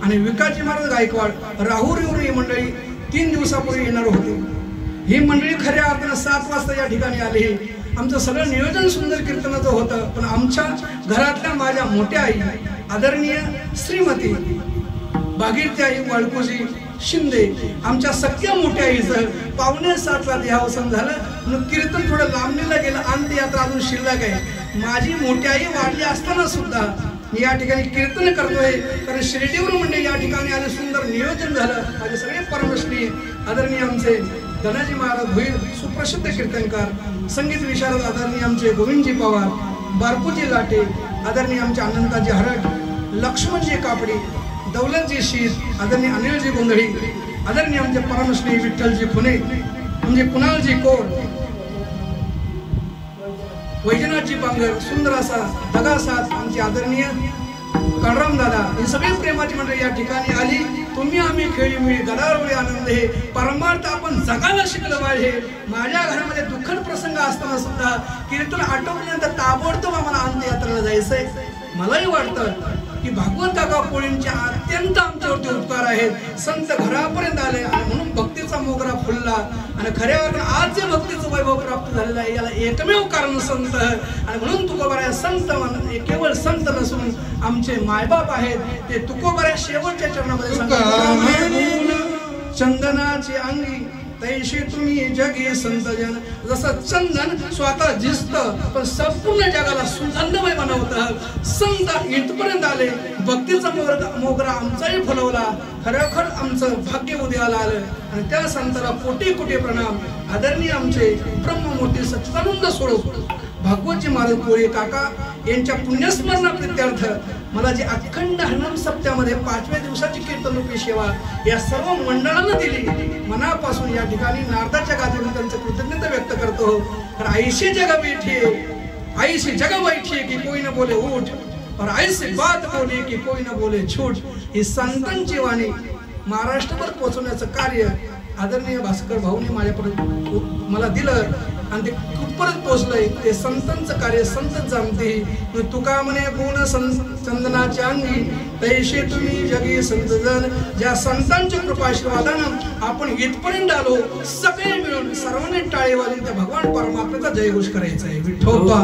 आणि विकासजी महाराज गायकवाड राहुरीवरून ही मंडळी 3 दिवसापूर्वी येणार होते ही मंडळी खऱ्या अर्थाने 7 वाजता या ठिकाणी आली आमचं सगळं नियोजन सुंदर कीर्तनाचं होतं पण आमच्या घरातल्या माझ्या मोठ्या आई आदरणीय श्रीमती भागीरथी आई वाळकुजी शिंदे आमच्या सख्या मोठ्या आईचं 6:45ला देहावसन झालं म्हणून कीर्तन थोडं लांबणीला गेलं अंत्ययात्रा अजून शिल्लक आहे माझी मोठी आई वाढली असताना सुद्धा मी या ठिकाणी कीर्तन करतोय कारण शिर्डीवर म्हणजे या ठिकाणी आले सुंदर नियोजन झालं. माझे सगळे परमश्री आदरणीय आमचे धनाजी महाराज भोईर सुप्रसिद्ध कीर्तनकार, संगीत विशारद आदरणीय आमचे गोविंदजी पवार, बारपूजी लाटे, आदरणीय आमचे अनंताजी हरट, लक्ष्मणजी कापडी, दौलतजी शीर, आदरणीय अनिलजी गोंधळी, आदरणीय आमचे परमश्री विठ्ठलजी खुने, म्हणजे कुणालजी कोर, वैजनाथजी बांगर, सुंदर असा दगा साथ आमचे आदरणीय काळराम दादा, ही सगळी प्रेमाची मंडळी या ठिकाणी आली. तुम्ही आम्ही खेळी मिळी गदारोळी आनंद हे परमार्थ आपण जगायला शिकलं पाहिजे. माझ्या घरामध्ये दुःखद प्रसंग असताना सुद्धा कीर्तन आटोपल्यानंतर ताबडतोब आम्हाला अंत्ययात्रेला जायचंय. मलाही वाटतं की भागवत काका कोळींचे अत्यंत आमच्यावरती उपकार आहेत. संत घरापर्यंत आले आणि म्हणून भक्तीचा मोगरा फुलला आणि खऱ्या अर्थाने आज जे भक्तीचं वैभव प्राप्त झालेलं आहे याला एकमेव कारण संत. आणि म्हणून तुकोबाराया संत केवळ संत नसून आमचे मायबाप आहेत. ते तुकोबाराया शेवटच्या चरणामध्ये सांगतात, चंदनाची अंगी तैशी तुम्ही जगी संतजन. जसं चंदन स्वतः झिजतं पण संपूर्ण जगाला सुगंधमय बनवतं. संत इथपर्यंत आले, भक्तीचा मोगरा आमचाही फुलवला. खरोखर आमचं भाग्य उदयाला आलं आणि त्या संताला कोटी कोटी प्रणाम. आदरणीय आमचे ब्रह्ममूर्ती सच्चिदानंद स्वरूप भागवतजी महाराज कोळी काका यांच्या पुण्यस्मरणाप्रित्यर्थ मला जी अखंड हनुम सप्त्यामध्ये 5व्या दिवसाची कीर्तनरूपी सेवा या सर्व मंडळानं दिली, मनापासून या ठिकाणी नारदाच्या गाजवून त्यांचं कृतज्ञता व्यक्त करतो. तर ऐशी जग बैठी, ऐशी जग बैठी की कोई न बोले उठ, और ऐसी बात बोली की कोई न बोले झूठ. ही संतांची वाणी महाराष्ट्रभर पोहोचवण्याचं कार्य आदरणीय भास्कर भाऊने माझ्यापर्यंत मला दिलं आणि ते कुठपर्यंत पोहोचलंय ते संतांचं कार्य संतच जाणते. तुका म्हणे गुण चंदनाच्या अंगी तैशे तुम्ही जगी संतजन. ज्या संतांच्या कृपाशीर्वादानं आपण इथपर्यंत आलो, सगळे मिळून सर्वांनी टाळी वाजून त्या भगवान परमात्म्याचा जयघोष करायचा आहे. विठोबा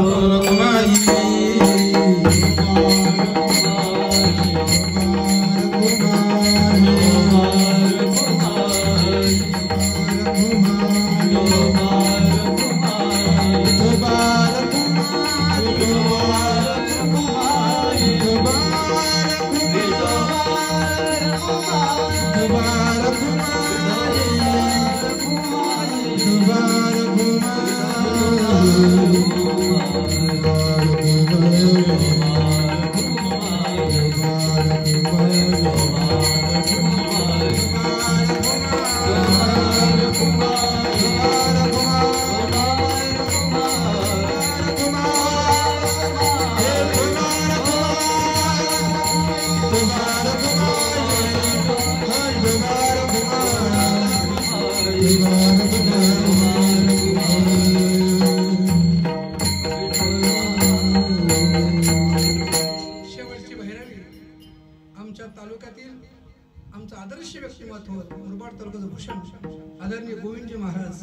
आदरणीय गोविंदजी महाराज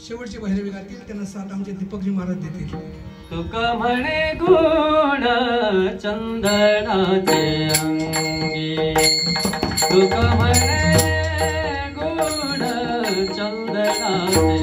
शेवटची भैरवी गातील, त्यांना साथ आमचे दीपकजी महाराज देतील. तुका म्हणे गुण चंदनाचे अंगी, तुका म्हणे गुण चंदनाचे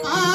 आ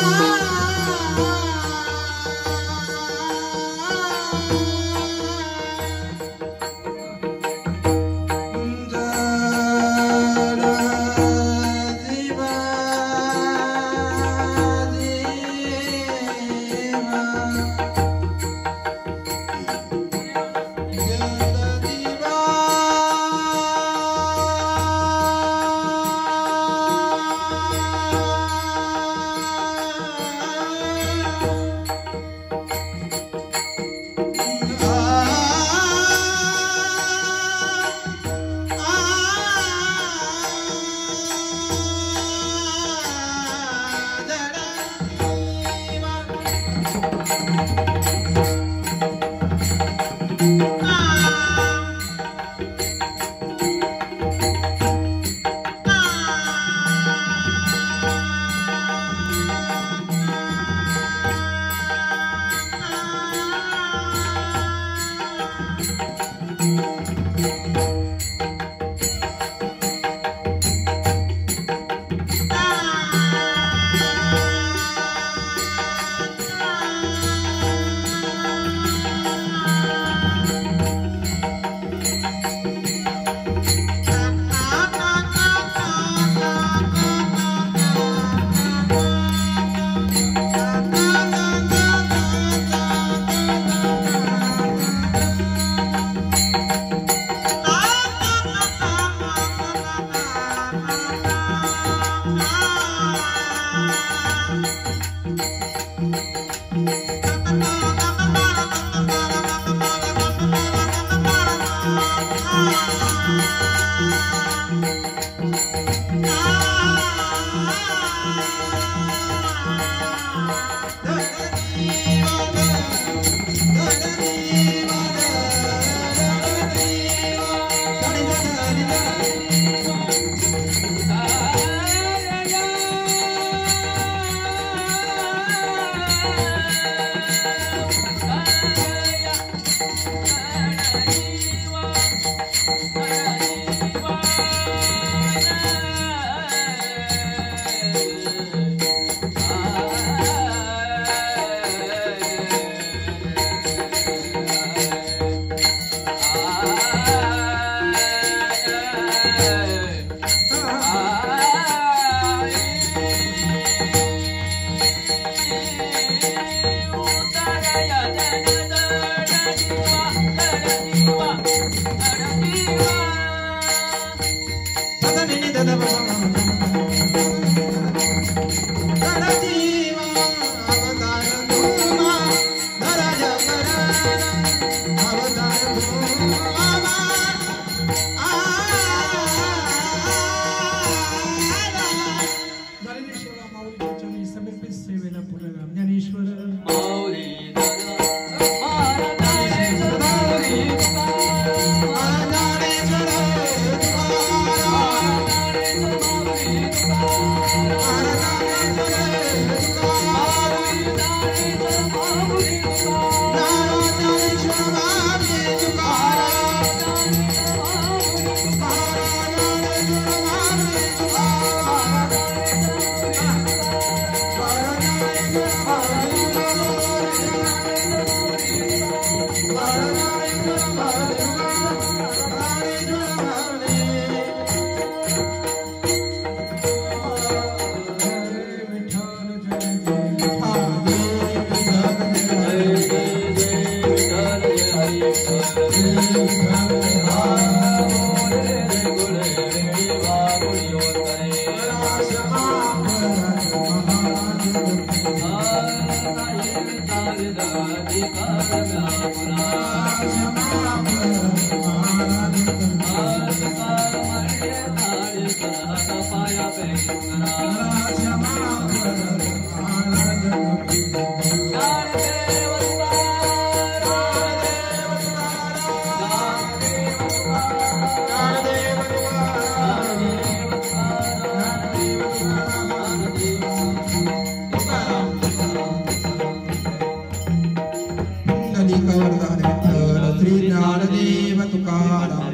श्री ज्ञानदेव तुकाराम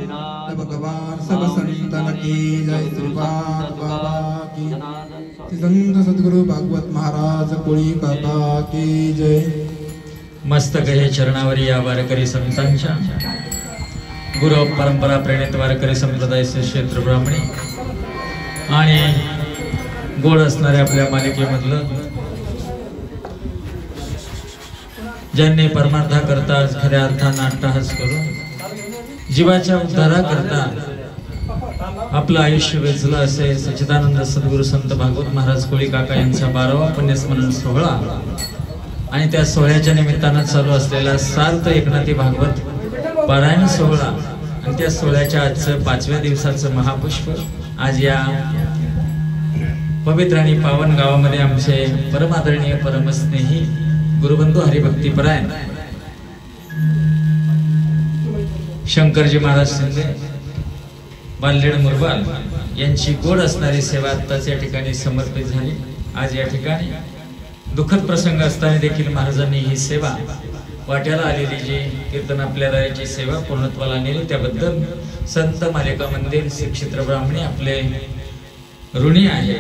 भगवान सब संतन की जय श्रीपाद बाबा की श्री संत सद्गुरु भागवत महाराज कोळी काका की जय। मस्तक हे चरणावरी या वारकरी संतांच्या गुरु परंपरा प्रेरित वारकरी संप्रदायाचे क्षेत्र ब्राह्मणी आणि गोड असणाऱ्या आपल्या मालिकेमधलं ज्यांनी परमार्था करता खऱ्या अर्थानं अट्टहास करून जीवाच्या उद्धारा करता आपलं आयुष्य वेचलं असे सच्चिदानंद सद्गुरु संत भागवत महाराज कोळी काका यांचा 12वा पुण्यस्मरण सोहळा आणि त्या सोहळ्याच्या निमित्तानं चालू असलेला सार्थ एकनाथी भागवत पारायण सोहळा आणि त्या सोहळ्याच्या आजचं 5व्या दिवसाचं महापुष्प आज या पवित्र आणि पावन गावामध्ये आमचे परमादरणीय परमस्नेही गुरुबंधू हरिभक्तीपरायण शंकरजी महाराज शिंदे बाललेड मुरबाल यांची गोड असणारी सेवा आत्ताच या ठिकाणी समर्पित झाली। आज या ठिकाणी दुःखद प्रसंग असताना देखील महाराजांनी ही सेवा वाट्याला आलेली जी कीर्तन आपल्या दाराची सेवा पूर्णत्वाला नेली त्याबद्दल संत मालिका मंदिर श्री क्षेत्र ब्राह्मणी आपले ऋणी आहे।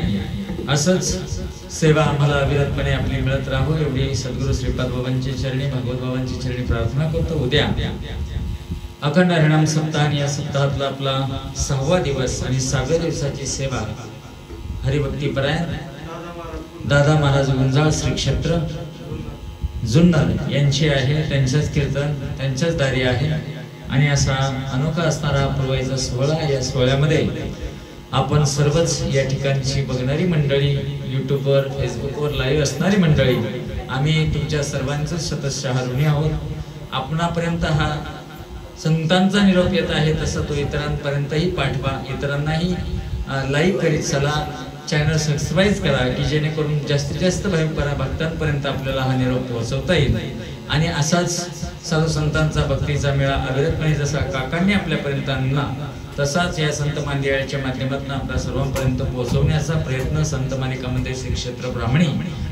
असंच सेवा आम्हाला अविरतपणे आपली मिळत राहो एवढी सद्गुरु श्रीपाद बाबांची चरणी भागवत बाबांची चरणी प्रार्थना करतो। उद्या अखंड हरिनाम सप्ताह आणि या सप्ताहातला आपला 6वा दिवस आणि 6व्या दिवसाची सेवा हरिभक्तीपरायण दादा महाराज गुंजाळ श्री क्षेत्र जुन्नर यांची आहे। त्यांचंच कीर्तन त्यांच्याच दारी आहे आणि असा अनोखा असणारा पूर्वाईचा सोहळा। या सोहळ्यामध्ये आपण सर्वच या ठिकाणची बघणारी मंडळी यूट्यूबवर फेसबुकवर लाईव्ह असणारी मंडळी आम्ही तुमच्या सर्वांचं शतशः ऋणी आहोत। आपणापर्यंत हा संतांचा निरोप येत आहे तसा तो इतरांपर्यंतही पाठवा, इतरांनाही लाईक करीत चला, चॅनल सबस्क्राईब करा की जेणेकरून जास्तीत जास्त भक्तांपर्यंत आपल्याला हा निरोप पोहोचवता येईल। आणि असाच साधू संतांचा भक्तीचा मेळा अविरतपणे जसा काकांनी आपल्यापर्यंत आणला तसाच या संत मंदिराच्या माध्यमातून आपल्या सर्वांपर्यंत पोहोचवण्याचा प्रयत्न संत मालिकामध्ये श्री क्षेत्र ब्राह्मणी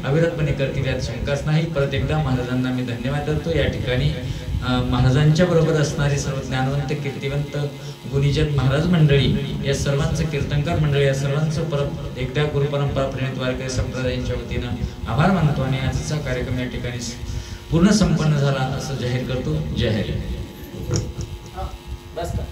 अविरतपणे करतील यात शंकाच नाही। परत एकदा महाराजांना मी धन्यवाद देतो। या ठिकाणी महाराजांच्या बरोबर असणारी सर्व ज्ञानवंत कीर्तिवंत गुणीजन महाराज मंडळी या सर्वांचं कीर्तनकार मंडळी या सर्वांचं परत एकदा गुरुपरंपरा प्रेरित वारकरी संप्रदायांच्या वतीनं आभार मानतो आणि आजचा कार्यक्रम या ठिकाणी पूर्ण संपन्न झाला असं जाहीर करतो। जय हरी। बस का?